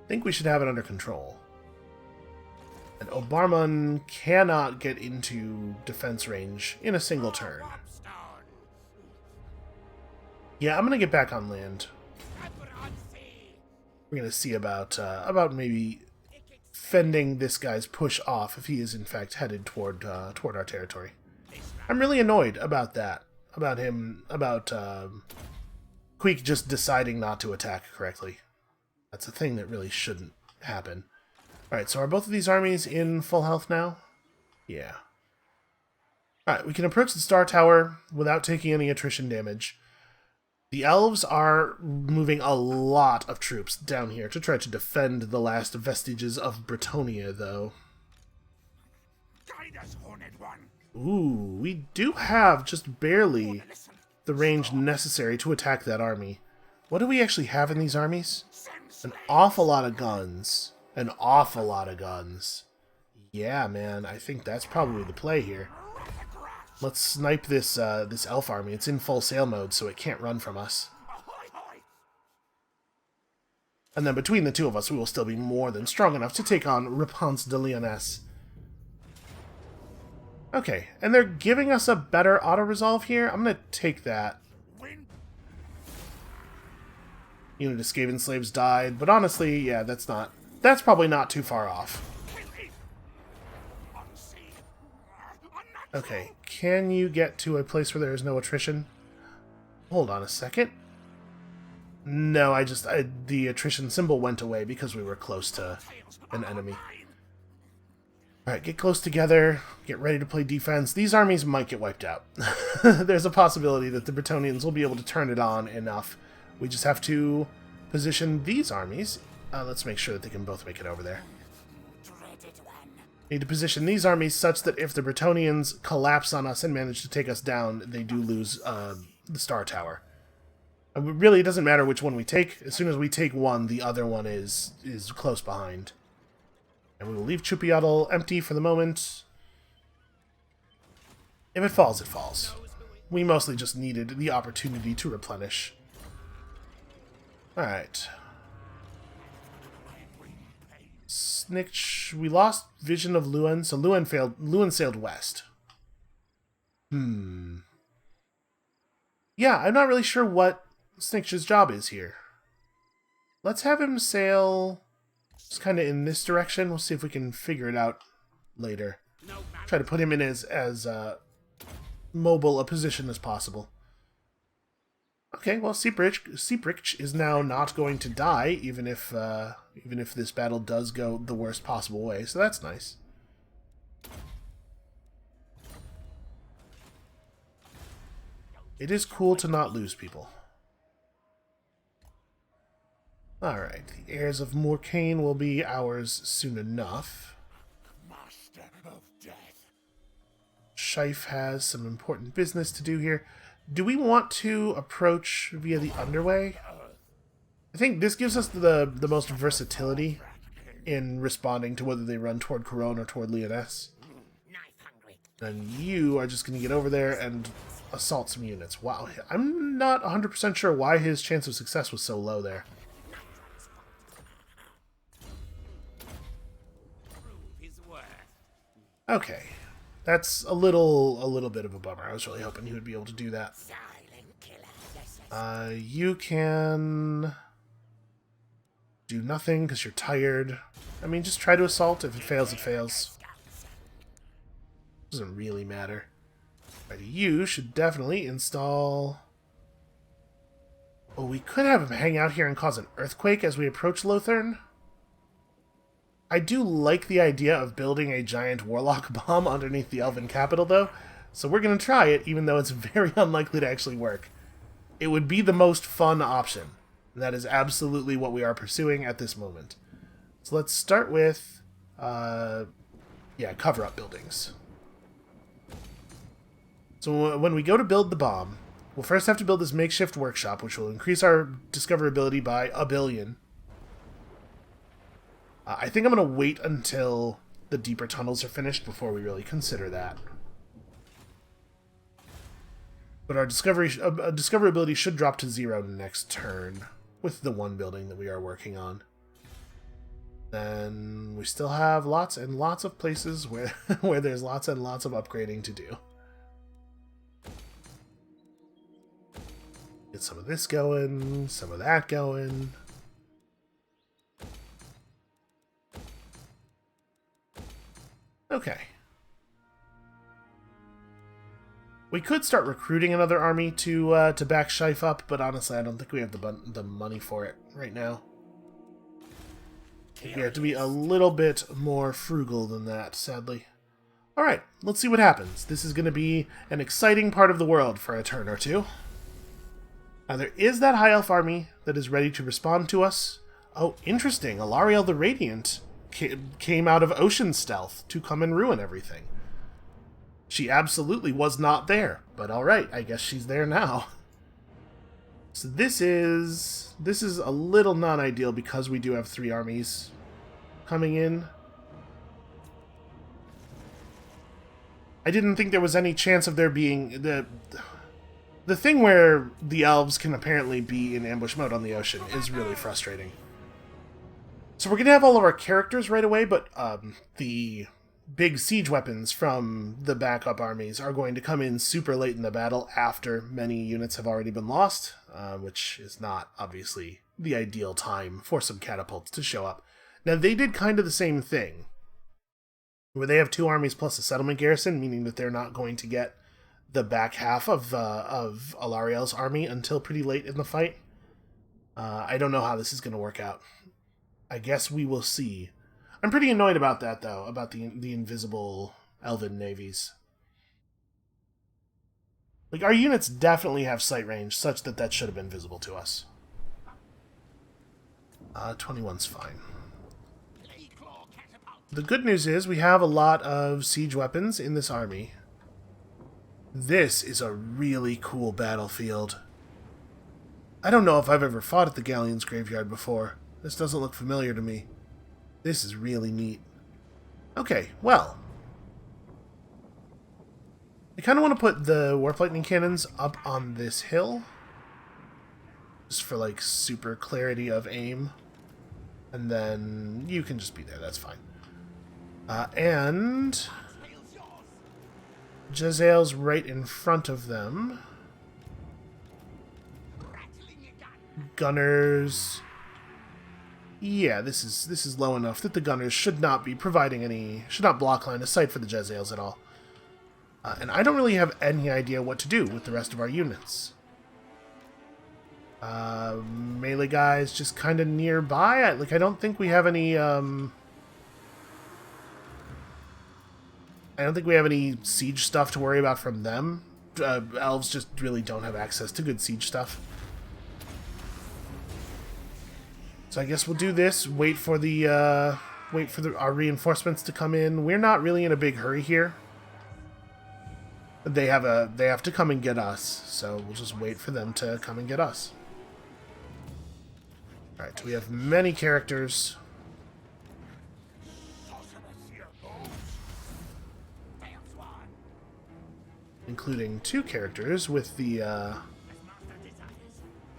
I think we should have it under control. And Obarmun cannot get into defense range in a single turn. Yeah, I'm going to get back on land. We're going to see about maybe fending this guy's push off if he is in fact headed toward our territory. I'm really annoyed about that. About Queek just deciding not to attack correctly. That's a thing that really shouldn't happen. Alright, so are both of these armies in full health now? Yeah. Alright, we can approach the Star Tower without taking any attrition damage. The elves are moving a lot of troops down here to try to defend the last vestiges of Bretonnia, though. Ooh, we do have just barely the range necessary to attack that army. What do we actually have in these armies? An awful lot of guns. An awful lot of guns. Yeah, man, I think that's probably the play here. Let's snipe this this elf army. It's in full sail mode, so it can't run from us. And then between the two of us, we will still be more than strong enough to take on Réponse de Lyonesse. Okay, and they're giving us a better auto-resolve here. I'm going to take that. Unit of Skaven slaves died, but honestly, yeah, that's probably not too far off. Okay, can you get to a place where there is no attrition? Hold on a second. No, the attrition symbol went away because we were close to an enemy. Alright, get close together, get ready to play defense. These armies might get wiped out. There's a possibility that the Bretonnians will be able to turn it on enough. We just have to position these armies. Let's make sure that they can both make it over there. Need to position these armies such that if the Bretonnians collapse on us and manage to take us down, they do lose the Star Tower. Really, it doesn't matter which one we take. As soon as we take one, the other one is close behind. And we will leave Chupiatl empty for the moment. If it falls, it falls. We mostly just needed the opportunity to replenish. Alright. Snitch, we lost vision of Luan, so Luan sailed west. Yeah, I'm not really sure what Snitch's job is here. Let's have him sail Just kind of in this direction. We'll see if we can figure it out later. Try to put him in as mobile a position as possible. Okay, well, Seeprich is now not going to die, even if this battle does go the worst possible way. So that's nice. It is cool to not lose people. Alright, the heirs of Morcane will be ours soon enough. Master of death. Scheif has some important business to do here. Do we want to approach via the underway? I think this gives us the most versatility in responding to whether they run toward Couronne or toward Lyonesse. And you are just going to get over there and assault some units. Wow, I'm not 100% sure why his chance of success was so low there. Okay, that's a little bit of a bummer. I was really hoping he would be able to do that. You can do nothing because you're tired. I mean, just try to assault. If it fails, it fails. Doesn't really matter. Right, you should definitely install... Oh, we could have him hang out here and cause an earthquake as we approach Lothern. I do like the idea of building a giant warlock bomb underneath the Elven capital, though, so we're going to try it, even though it's very unlikely to actually work. It would be the most fun option. That is absolutely what we are pursuing at this moment. So let's start with, cover-up buildings. So when we go to build the bomb, we'll first have to build this makeshift workshop, which will increase our discoverability by 1 billion. I think I'm going to wait until the deeper tunnels are finished before we really consider that. But our discoverability should drop to 0 next turn with the 1 building that we are working on. Then we still have lots and lots of places where, where there's lots and lots of upgrading to do. Get some of this going, some of that going. Okay. We could start recruiting another army to back Scheif up, but honestly, I don't think we have the money for it right now. We have to be a little bit more frugal than that, sadly. Alright, let's see what happens. This is going to be an exciting part of the world for a turn or two. Now, there is that High Elf army that is ready to respond to us. Oh, interesting. Alariel the Radiant came out of Ocean Stealth to come and ruin everything. She absolutely was not there, but alright, I guess she's there now. So this is a little non-ideal because we do have 3 armies coming in. I didn't think there was any chance of there being the thing where the elves can apparently be in ambush mode on the ocean is really frustrating. So we're going to have all of our characters right away, but the big siege weapons from the backup armies are going to come in super late in the battle after many units have already been lost, which is not, obviously, the ideal time for some catapults to show up. Now, they did kind of the same thing, where they have 2 armies plus a settlement garrison, meaning that they're not going to get the back half of Alariel's army until pretty late in the fight. I don't know how this is going to work out. I guess we will see. I'm pretty annoyed about that, though, about the invisible Elven navies. Like, our units definitely have sight range, such that that should have been visible to us. 21's fine. The good news is we have a lot of siege weapons in this army. This is a really cool battlefield. I don't know if I've ever fought at the Galleon's Graveyard before. This doesn't look familiar to me. This is really neat. Okay, well. I kind of want to put the Warp Lightning Cannons up on this hill. Just for, like, super clarity of aim. And then you can just be there, that's fine. And Jezzail's right in front of them. Gunners. Yeah, this is low enough that the gunners should not be providing any... should not block line of sight for the Jezzails at all. And I don't really have any idea what to do with the rest of our units. Melee guys just kind of nearby. I don't think we have any... I don't think we have any siege stuff to worry about from them. Elves just really don't have access to good siege stuff. So I guess we'll do this. Wait for our reinforcements to come in. We're not really in a big hurry here. They have to come and get us, so we'll just wait for them to come and get us. All right, we have many characters. Including 2 characters with the,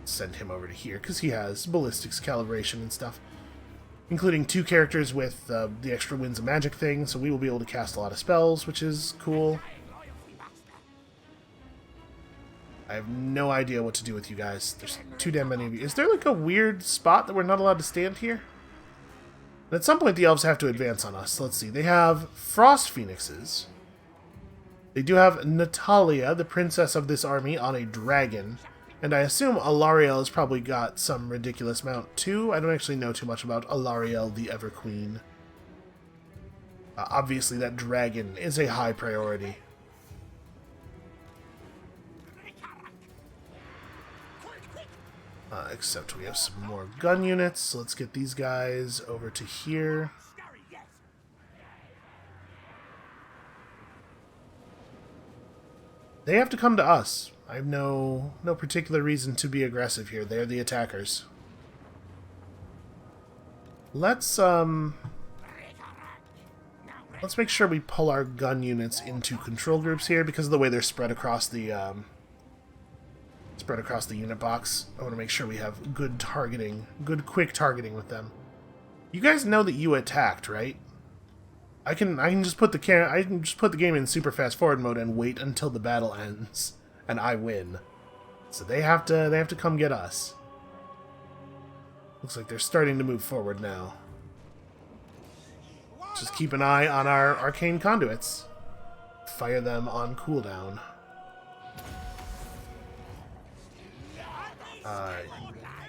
send him over to here, because he has ballistics calibration and stuff. Including 2 characters with the extra winds of magic thing, so we will be able to cast a lot of spells, which is cool. I have no idea what to do with you guys. There's too damn many of you. Is there like a weird spot that we're not allowed to stand here? And at some point the elves have to advance on us. Let's see. They have frost phoenixes. They do have Natalia, the princess of this army, on a dragon. And I assume Alariel has probably got some ridiculous mount too. I don't actually know too much about Alariel, the Everqueen. Obviously that dragon is a high priority. Except we have some more gun units, so let's get these guys over to here. They have to come to us. I have no particular reason to be aggressive here. They're the attackers. Let's make sure we pull our gun units into control groups here because of the way they're spread across the unit box. I want to make sure we have good targeting, good quick targeting with them. You guys know that you attacked, right? I can just put the game in super fast forward mode and wait until the battle ends, and I win. So they have to come get us. Looks like they're starting to move forward now. Just keep an eye on our arcane conduits. Fire them on cooldown.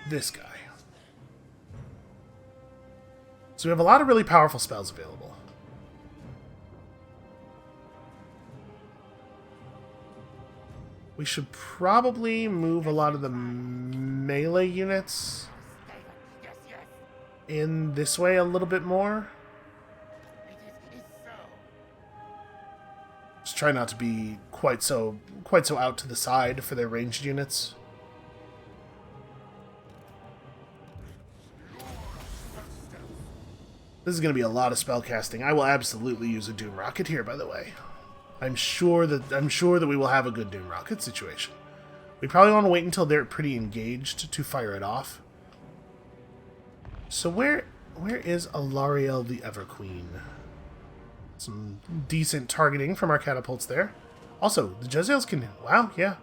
This guy. So we have a lot of really powerful spells available. We should probably move a lot of the melee units in this way a little bit more. Just try not to be quite so out to the side for their ranged units. This is going to be a lot of spell casting. I will absolutely use a Doom Rocket here, by the way. I'm sure that we will have a good Doom Rocket situation. We probably want to wait until they're pretty engaged to fire it off. So where is Alariel the Everqueen? Some decent targeting from our catapults there. Also, the Jezzails can... Wow, yeah.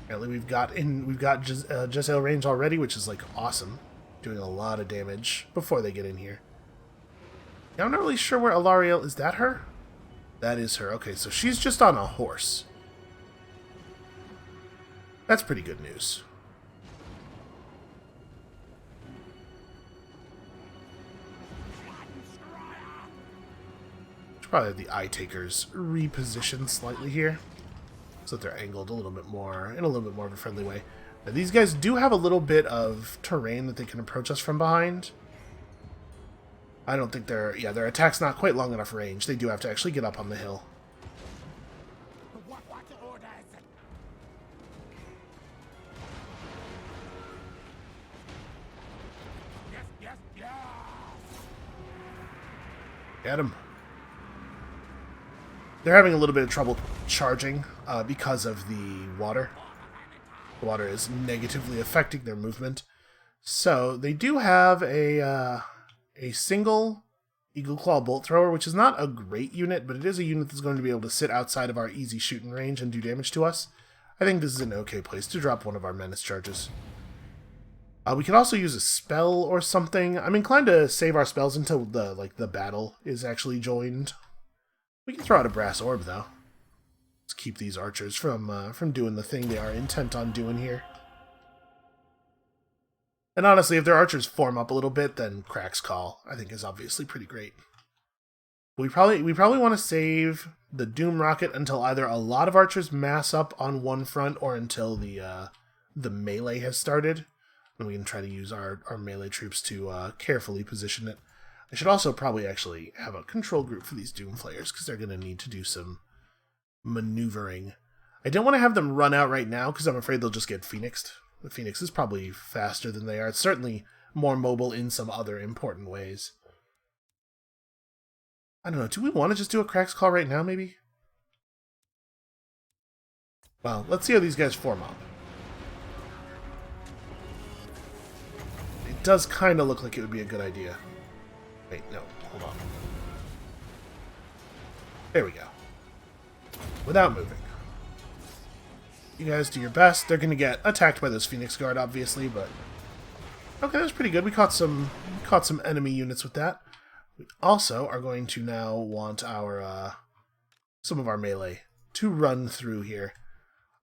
Apparently we've got Jezzail range already, which is like awesome. Doing a lot of damage before they get in here. Yeah, I'm not really sure where Alariel... Is that her? That is her. Okay, so she's just on a horse. That's pretty good news. Should probably have the Eye Takers repositioned slightly here, so that they're angled a little bit more, in a little bit more of a friendly way. Now, these guys do have a little bit of terrain that they can approach us from behind. I don't think their attack's not quite long enough range. They do have to actually get up on the hill. Get him. They're having a little bit of trouble charging because of the water. The water is negatively affecting their movement. So they do have a single Eagle Claw Bolt Thrower, which is not a great unit, but it is a unit that's going to be able to sit outside of our easy shooting range and do damage to us. I think this is an okay place to drop one of our menace charges. We could also use a spell or something. I'm inclined to save our spells until the battle is actually joined. We can throw out a brass orb, though. Let's keep these archers from doing the thing they are intent on doing here. And honestly, if their archers form up a little bit, then Crack's Call, I think, is obviously pretty great. We probably want to save the Doom Rocket until either a lot of archers mass up on one front or until the melee has started. And we can try to use our melee troops to carefully position it. I should also probably actually have a control group for these Doom Flayers, because they're going to need to do some maneuvering. I don't want to have them run out right now, because I'm afraid they'll just get phoenixed. The Phoenix is probably faster than they are. It's certainly more mobile in some other important ways. I don't know, do we want to just do a Crack's Call right now, maybe? Well, let's see how these guys form up. It does kind of look like it would be a good idea. Wait, no, hold on. There we go. Without moving. You guys do your best. They're going to get attacked by those Phoenix Guard, obviously, but... Okay, that was pretty good. We caught some enemy units with that. We also are going to now want our some of our melee to run through here.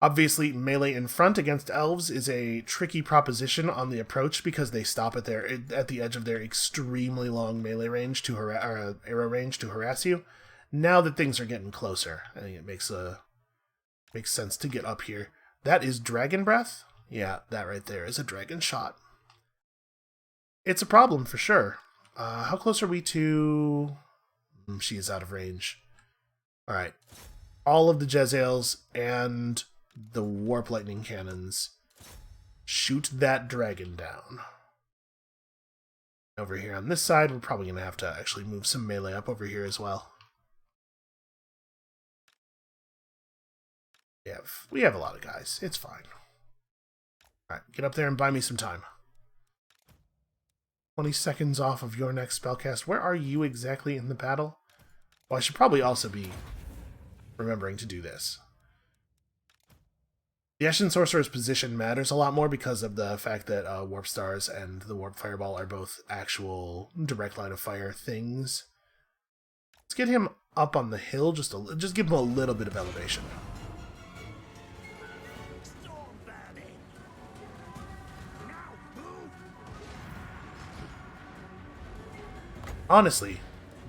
Obviously, melee in front against elves is a tricky proposition on the approach because they stop at the edge of their extremely long melee range to arrow range to harass you. Now that things are getting closer, I think it makes sense to get up here. That is Dragon Breath? Yeah, that right there is a Dragon Shot. It's a problem for sure. How close are we to... She is out of range. Alright. All of the Jezzails and the Warp Lightning Cannons. Shoot that dragon down. Over here on this side, we're probably going to have to actually move some melee up over here as well. We have a lot of guys. It's fine. Alright, get up there and buy me some time. 20 seconds off of your next spellcast. Where are you exactly in the battle? Well, I should probably also be remembering to do this. The Ashen Sorcerer's position matters a lot more because of the fact that Warp Stars and the Warp Fireball are both actual direct line of fire things. Let's get him up on the hill, just give him a little bit of elevation. Honestly,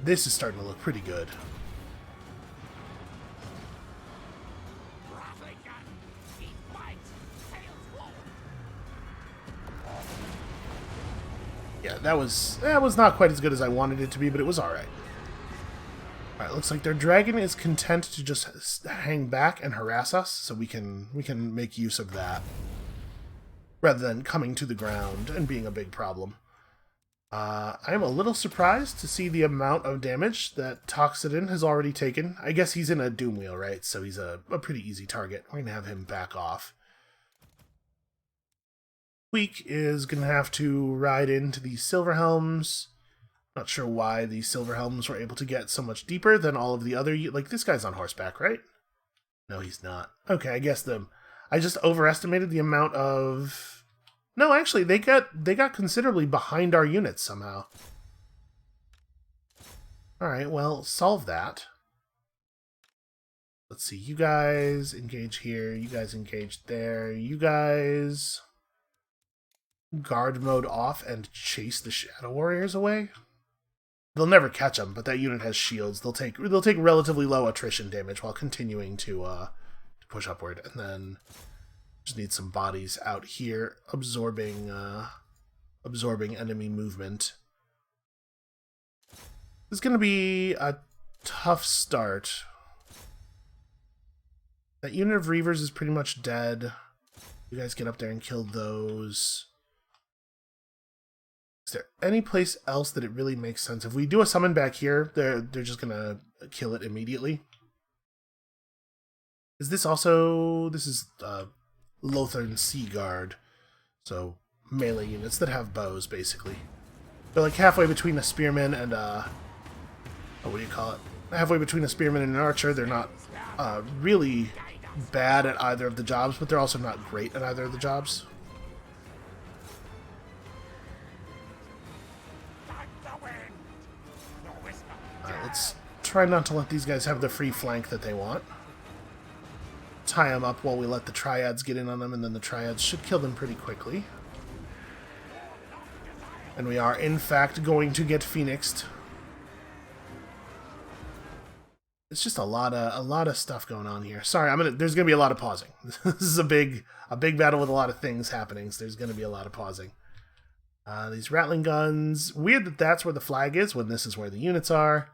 this is starting to look pretty good. Yeah, that was not quite as good as I wanted it to be, but it was alright. Alright, looks like their dragon is content to just hang back and harass us, so we can make use of that. Rather than coming to the ground and being a big problem. I'm a little surprised to see the amount of damage that Toxodon has already taken. I guess he's in a Doom Wheel, right? So he's a pretty easy target. We're going to have him back off. Tweak is going to have to ride into the Silverhelms. Not sure why the Silverhelms were able to get so much deeper than all of the other... Like, this guy's on horseback, right? No, he's not. Okay, I guess I just overestimated the amount of... No, actually, they got considerably behind our units somehow. Alright, well, solve that. Let's see, you guys engage here, you guys engage there, you guys guard mode off and chase the Shadow Warriors away. They'll never catch them, but that unit has shields. They'll take relatively low attrition damage while continuing to push upward, and then just need some bodies out here absorbing enemy movement. This is going to be a tough start. That unit of Reavers is pretty much dead. You guys get up there and kill those. Is there any place else that it really makes sense? If we do a summon back here, they're just going to kill it immediately. Is this also... This is... Lothern Sea Guard. So, melee units that have bows, basically. They're like halfway between a spearman and what do you call it? Halfway between a spearman and an archer. They're not really bad at either of the jobs, but they're also not great at either of the jobs. Let's try not to let these guys have the free flank that they want. Tie them up while we let the triads get in on them, and then the triads should kill them pretty quickly. And we are, in fact, going to get phoenixed. It's just a lot of stuff going on here. Sorry, there's gonna be a lot of pausing. This is a big battle with a lot of things happening, so there's gonna be a lot of pausing. These rattling guns. Weird that that's where the flag is when this is where the units are.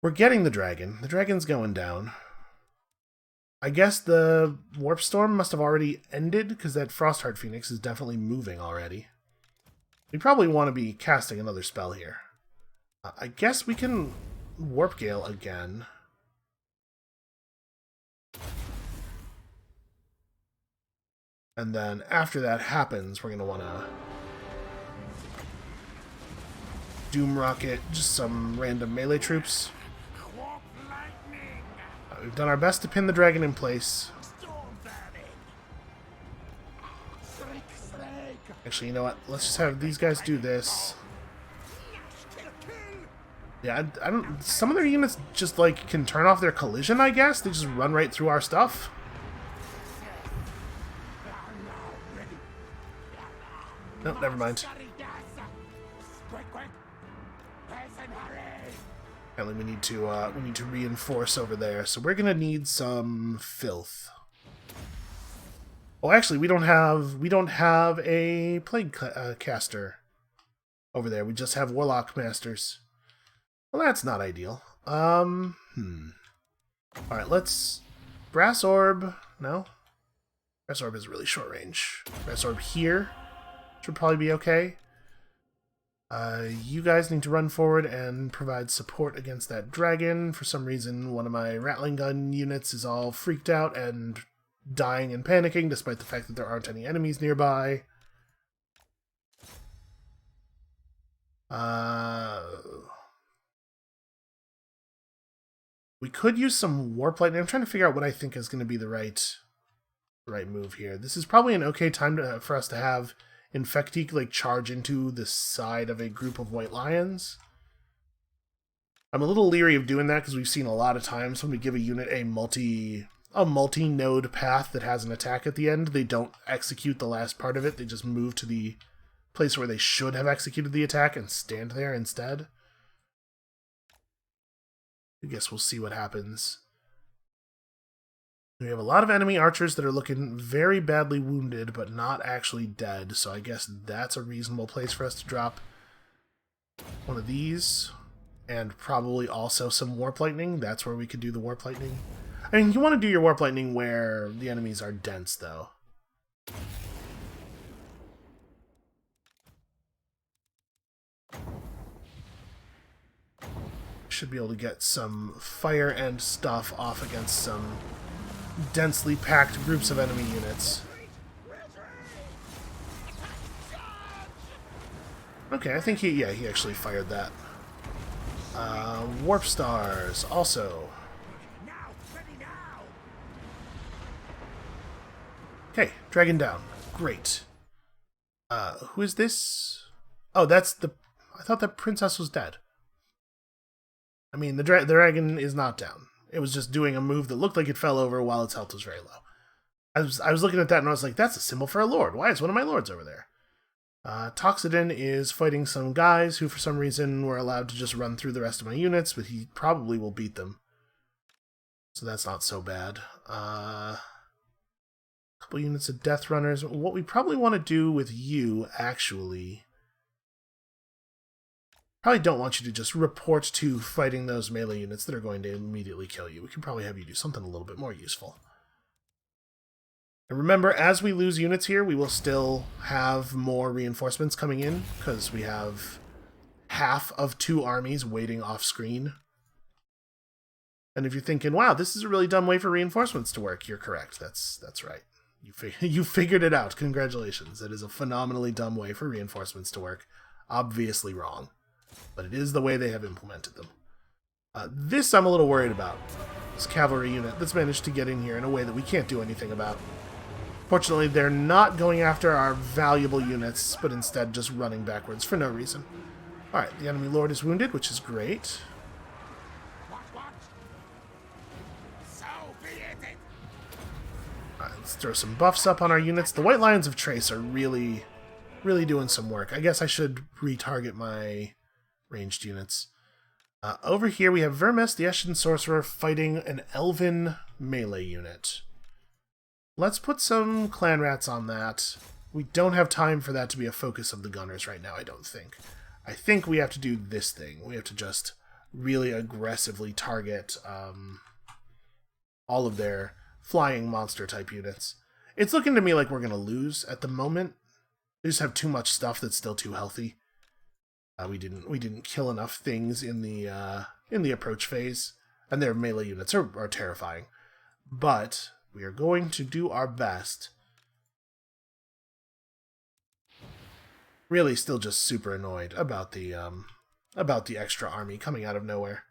We're getting the dragon. The dragon's going down. I guess the warp storm must have already ended, because that Frostheart Phoenix is definitely moving already. We probably want to be casting another spell here. I guess we can Warp Gale again. And then after that happens, we're going to want to Doom Rocket just some random melee troops. We've done our best to pin the dragon in place. Actually, you know what? Let's just have these guys do this. Yeah, I don't... Some of their units just, like, can turn off their collision, I guess? They just run right through our stuff? Nope, never mind. Apparently we need to reinforce over there, so we're gonna need some filth. Oh, actually, we don't have a plague caster over there. We just have warlock masters. Well, that's not ideal. All right, let's brass orb. No, brass orb is really short range. Brass orb here should probably be okay. You guys need to run forward and provide support against that dragon. For some reason, one of my rattling gun units is all freaked out and dying and panicking, despite the fact that there aren't any enemies nearby. We could use some warp lightning. I'm trying to figure out what I think is going to be the right move here. This is probably an okay time for us to have Infectique like charge into the side of a group of white lions. I'm a little leery of doing that because we've seen a lot of times when we give a unit a multi-node path that has an attack at the end, they don't execute the last part of it. They just move to the place where they should have executed the attack and stand there instead. I guess we'll see what happens. We have a lot of enemy archers that are looking very badly wounded, but not actually dead, so I guess that's a reasonable place for us to drop one of these, and probably also some Warp Lightning. That's where we could do the Warp Lightning. I mean, you want to do your Warp Lightning where the enemies are dense, though. Should be able to get some fire and stuff off against some densely packed groups of enemy units. Okay, I think he actually fired that. Warp Stars, also. Okay, dragon down. Great. Who is this? Oh, that's the... I thought that princess was dead. I mean, the dragon is not down. It was just doing a move that looked like it fell over while its health was very low. I was looking at that and I was like, that's a symbol for a lord. Why is one of my lords over there? Toxidin is fighting some guys who for some reason were allowed to just run through the rest of my units, but he probably will beat them. So that's not so bad. A couple units of Death Runners. What we probably want to do with you, actually... Probably don't want you to just report to fighting those melee units that are going to immediately kill you. We can probably have you do something a little bit more useful. And remember, as we lose units here, we will still have more reinforcements coming in, because we have half of 2 armies waiting off screen. And if you're thinking, wow, this is a really dumb way for reinforcements to work, you're correct. That's right. You figured it out. Congratulations. It is a phenomenally dumb way for reinforcements to work. Obviously wrong. But it is the way they have implemented them. This I'm a little worried about. This cavalry unit that's managed to get in here in a way that we can't do anything about. Fortunately, they're not going after our valuable units, but instead just running backwards for no reason. Alright, the enemy lord is wounded, which is great. What? So be it. Alright, let's throw some buffs up on our units. The White Lions of Trace are really doing some work. I guess I should retarget my ranged units. Over here we have Vermis, the Eshin Sorcerer, fighting an Elven melee unit. Let's put some clan rats on that. We don't have time for that to be a focus of the gunners right now, I don't think. I think we have to do this thing. We have to just really aggressively target all of their flying monster type units. It's looking to me like we're going to lose at the moment. We just have too much stuff that's still too healthy. We didn't kill enough things in the approach phase, and their melee units are terrifying. But we are going to do our best. Really, still just super annoyed about the extra army coming out of nowhere.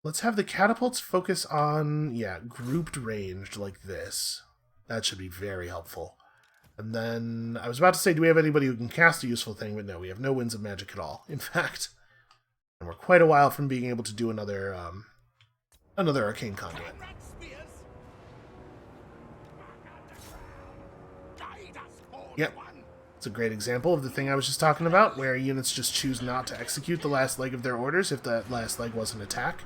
Let's have the catapults focus on grouped ranged like this. That should be very helpful. And then, I was about to say, do we have anybody who can cast a useful thing? But no, we have no winds of magic at all. In fact, and we're quite a while from being able to do another arcane conduit. Yep, it's a great example of the thing I was just talking about, where units just choose not to execute the last leg of their orders if that last leg was an attack.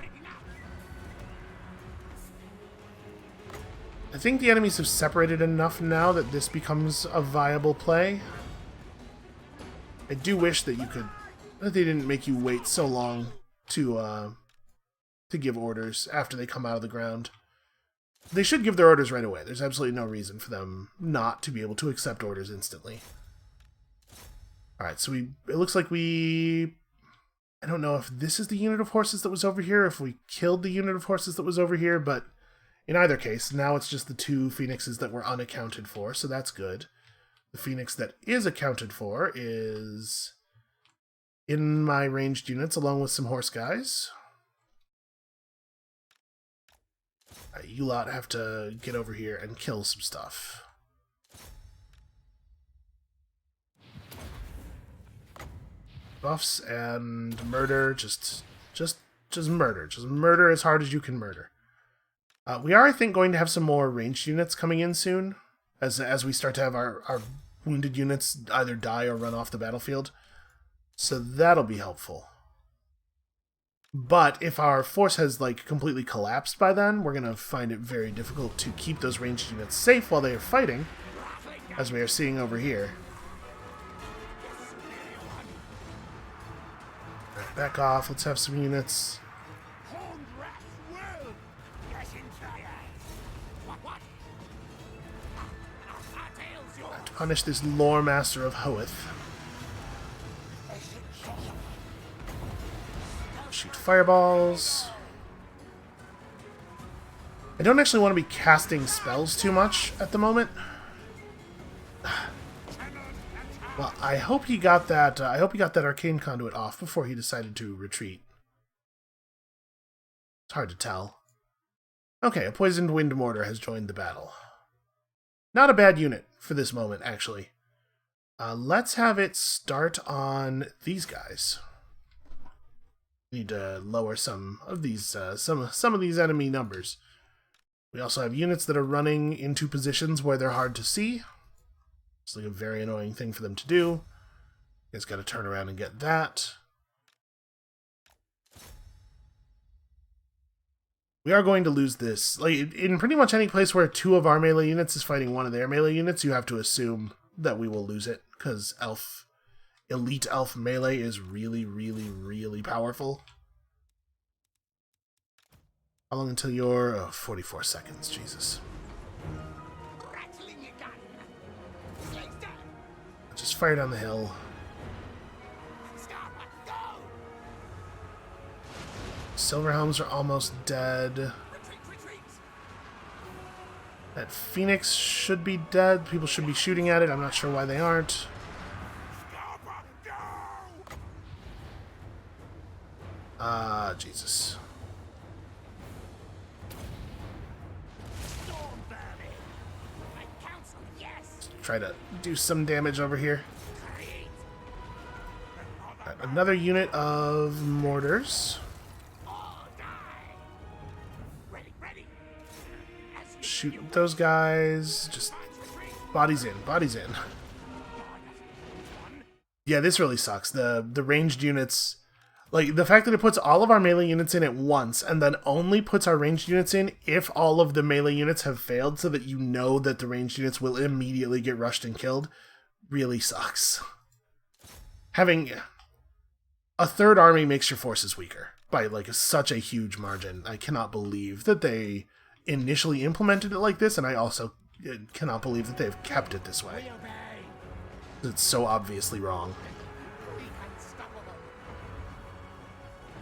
I think the enemies have separated enough now that this becomes a viable play. I do wish that that they didn't make you wait so long to give orders after they come out of the ground. They should give their orders right away. There's absolutely no reason for them not to be able to accept orders instantly. Alright, so it looks like I don't know if this is the unit of horses that was over here, if we killed the unit of horses that was over here, but in either case, now it's just the 2 phoenixes that were unaccounted for, so that's good. The phoenix that is accounted for is in my ranged units along with some horse guys. You lot have to get over here and kill some stuff. Buffs and murder, just murder. Just murder as hard as you can murder. We are, I think, going to have some more ranged units coming in soon, as we start to have our wounded units either die or run off the battlefield. So that'll be helpful. But if our force has completely collapsed by then, we're going to find it very difficult to keep those ranged units safe while they are fighting, as we are seeing over here. Right, back off, let's have some units. To punish this lore master of Hoeth. Shoot fireballs. I don't actually want to be casting spells too much at the moment. Well, I hope he got that. I hope he got that arcane conduit off before he decided to retreat. It's hard to tell. Okay, a poisoned wind mortar has joined the battle. Not a bad unit for this moment, actually. Let's have it start on these guys. Need to lower some of these some of these enemy numbers. We also have units that are running into positions where they're hard to see. It's a very annoying thing for them to do. You guys got to turn around and get that. We are going to lose this. In pretty much any place where 2 of our melee units is fighting 1 of their melee units, you have to assume that we will lose it, because elite elf melee is really, really, really powerful. How long until you're... 44 seconds, Jesus. Just fire down the hill. Silverhelms are almost dead. That Phoenix should be dead. People should be shooting at it. I'm not sure why they aren't. Jesus. Let's try to do some damage over here. Another unit of mortars. Shoot those guys. Just bodies in, bodies in. Yeah, this really sucks. The ranged units, like the fact that it puts all of our melee units in at once and then only puts our ranged units in if all of the melee units have failed, so that you know that the ranged units will immediately get rushed and killed, really sucks. Having a third army makes your forces weaker by like such a huge margin. I cannot believe that they initially implemented it like this, and I also cannot believe that they've kept it this way. It's so obviously wrong.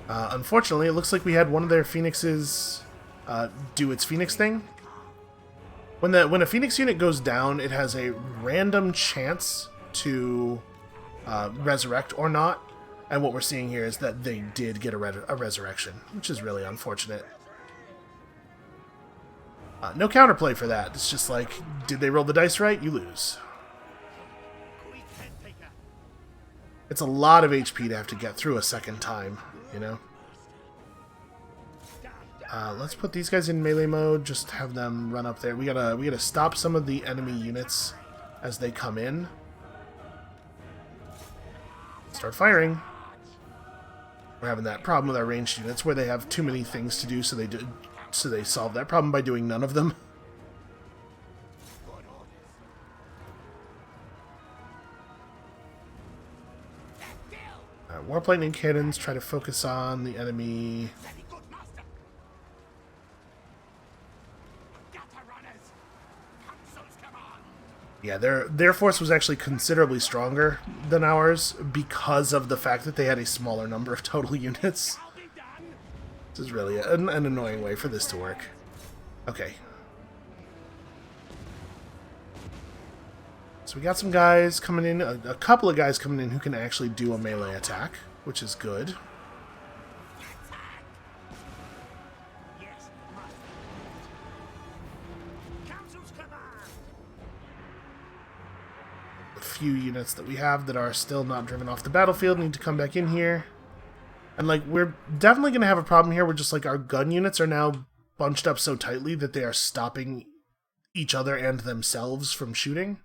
Unfortunately, it looks like we had one of their phoenixes do its phoenix thing. When a phoenix unit goes down, it has a random chance to resurrect or not. And what we're seeing here is that they did get a resurrection, which is really unfortunate. No counterplay for that. It's just like, did they roll the dice right? You lose. It's a lot of HP to have to get through a second time, you know? Let's put these guys in melee mode, just have them run up there. We gotta stop some of the enemy units as they come in. Start firing. We're having that problem with our ranged units where they have too many things to do, so they solve that problem by doing none of them. Warplane and cannons try to focus on the enemy. Yeah, their force was actually considerably stronger than ours because of the fact that they had a smaller number of total units. This is really an annoying way for this to work. Okay. So we got some guys coming in, a couple of guys coming in who can actually do a melee attack, which is good. A few units that we have that are still not driven off the battlefield need to come back in here. And like, we're definitely going to have a problem here where just like our gun units are now bunched up so tightly that they are stopping each other and themselves from shooting.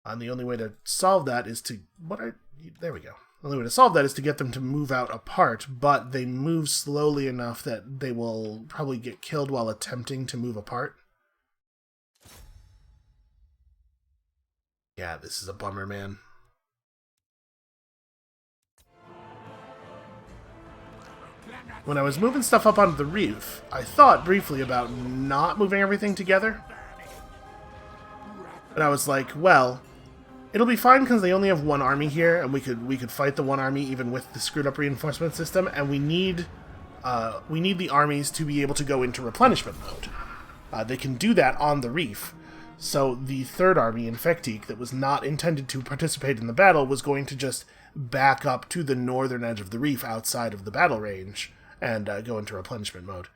And the only way to solve that is to... There we go. The only way to solve that is to get them to move out apart, but they move slowly enough that they will probably get killed while attempting to move apart. Yeah, this is a bummer, man. When I was moving stuff up onto the reef, I thought briefly about not moving everything together. But I was like, well... It'll be fine because they only have one army here, and we could fight the one army even with the screwed up reinforcement system. And we need the armies to be able to go into replenishment mode. They can do that on the reef. So the third army, Infectique, that was not intended to participate in the battle, was going to just back up to the northern edge of the reef outside of the battle range and go into replenishment mode.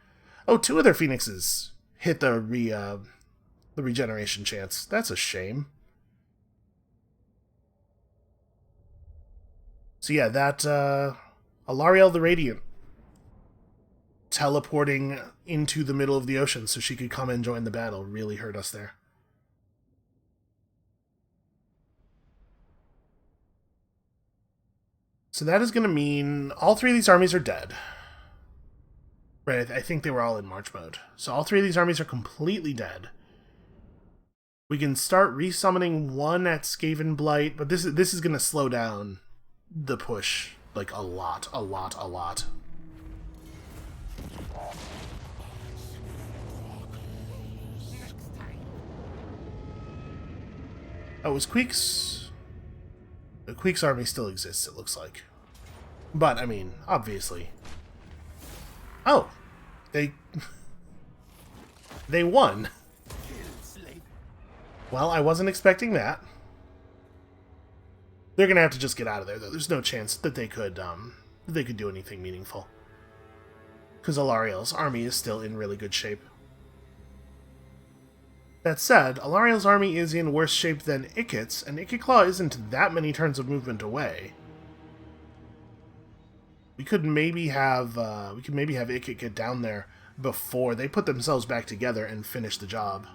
Oh, two of their phoenixes hit the regeneration chance. That's a shame. So yeah, that Alariel the Radiant teleporting into the middle of the ocean so she could come and join the battle really hurt us there. So that is going to mean all three of these armies are dead. Right, I think they were all in March mode. So all three of these armies are completely dead. We can start resummoning one at Skaven Blight, but this is going to slow down the push, like, a lot. Oh, was Queek's... The Queek's army still exists, it looks like. But, I mean, obviously. Oh! They won! Well, I wasn't expecting that. They're gonna have to just get out of there, though. There's no chance that they could do anything meaningful. Because Alariel's army is still in really good shape. That said, Alariel's army is in worse shape than Ikit's, and Ikit isn't that many turns of movement away. We could maybe have Ikit get down there before they put themselves back together and finish the job.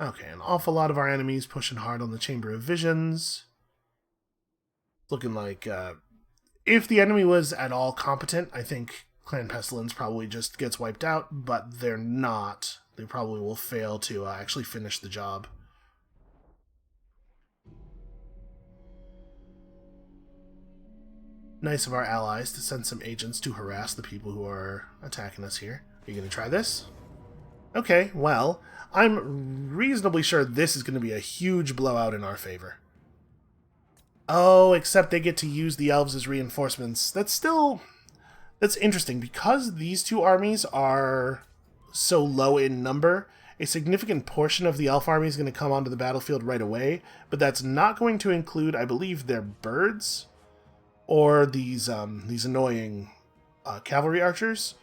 Okay, an awful lot of our enemies pushing hard on the Chamber of Visions. Looking like, if the enemy was at all competent, I think Clan Pestilence probably just gets wiped out, but they're not. They probably will fail to actually finish the job. Nice of our allies to send some agents to harass the people who are attacking us here. Are you going to try this? Okay, well, I'm reasonably sure this is going to be a huge blowout in our favor. Oh, except they get to use the elves as reinforcements. That's interesting. Because these two armies are so low in number, a significant portion of the elf army is going to come onto the battlefield right away, but that's not going to include, I believe, their birds or these annoying cavalry archers.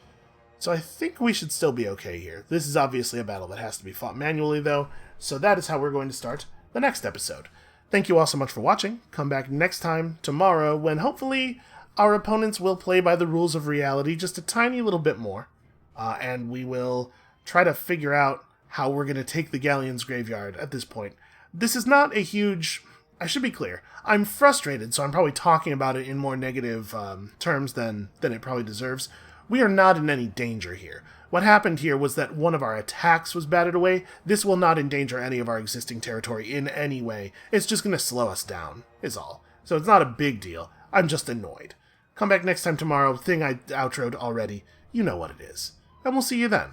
So I think we should still be okay here. This is obviously a battle that has to be fought manually, though, so that is how we're going to start the next episode. Thank you all so much for watching. Come back next time, tomorrow, when hopefully our opponents will play by the rules of reality just a tiny little bit more, and we will try to figure out how we're going to take the Galleon's Graveyard at this point. This is not a huge... I should be clear. I'm frustrated, so I'm probably talking about it in more negative terms than it probably deserves. We are not in any danger here. What happened here was that one of our attacks was batted away. This will not endanger any of our existing territory in any way. It's just going to slow us down, is all. So it's not a big deal. I'm just annoyed. Come back next time tomorrow. Thing I outroed already. You know what it is. And we'll see you then.